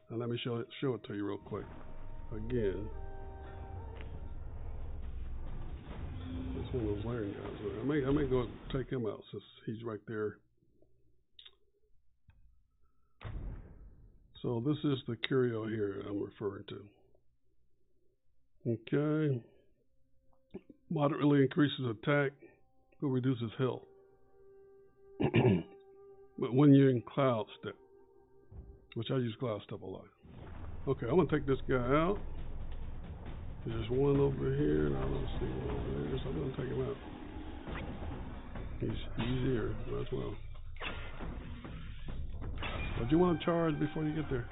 And let me show it to you real quick. Again, it's one of those Larian guys. I may go take him out since he's right there. So this is the curio here I'm referring to. Okay. Moderately increases attack, but reduces health. But when you're in cloud step, which I use cloud step a lot. Okay, I'm gonna take this guy out. There's one over here, and I don't see one over there, so I'm gonna take him out. He's here as well. But you want to charge before you get there.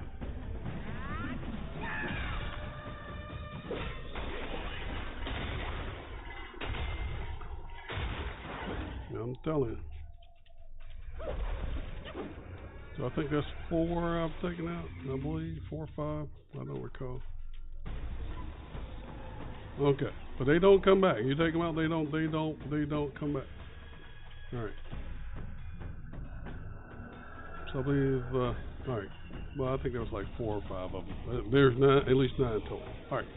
I'm telling you. So I think that's 4 I've taken out, I believe. 4 or 5. I don't recall. Okay. But they don't come back. You take them out, they don't come back. Alright. So I believe alright. Well, I think there was like 4 or 5 of them. There's at least 9 total. Alright.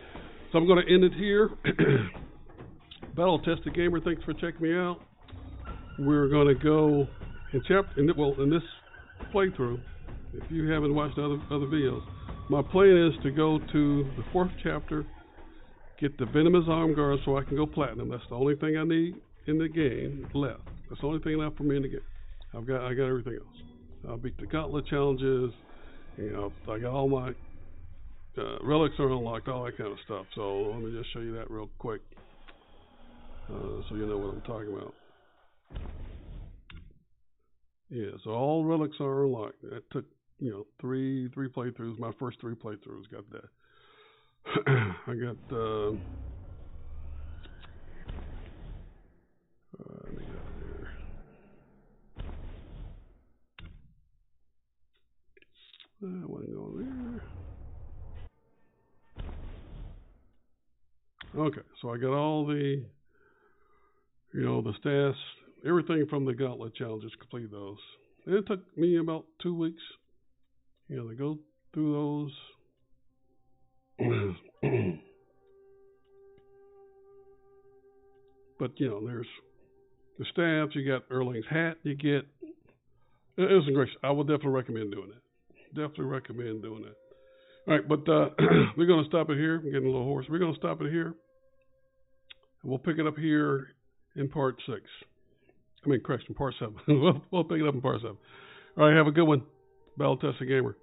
So I'm gonna end it here. Battle Tested Gamer, thanks for checking me out. We're going to go in this playthrough. If you haven't watched other videos, my plan is to go to the 4th chapter, get the Venomous Arm Guard so I can go platinum. That's the only thing I need in the game left. That's the only thing left for me in the game. I got everything else. I'll beat the Gauntlet challenges. I got all my relics are unlocked, all that kind of stuff. So let me just show you that real quick, so you know what I'm talking about. Yeah, so all relics are unlocked. That took, 3 playthroughs. My first 3 playthroughs got that. I got let me get out of here. I want to go there. Okay, so I got all the, the stats. Everything from the Gauntlet challenges, complete those. And it took me about 2 weeks, to go through those. But, there's the staffs, you got Erling's hat, you get. It was great. I would definitely recommend doing that. Definitely recommend doing that. All right, but we're going to stop it here. I'm getting a little hoarse. We're going to stop it here. We'll pick it up here in part 6. Correction, part 7. We'll pick it up in part 7. All right, have a good one. Battle Tested Gamer.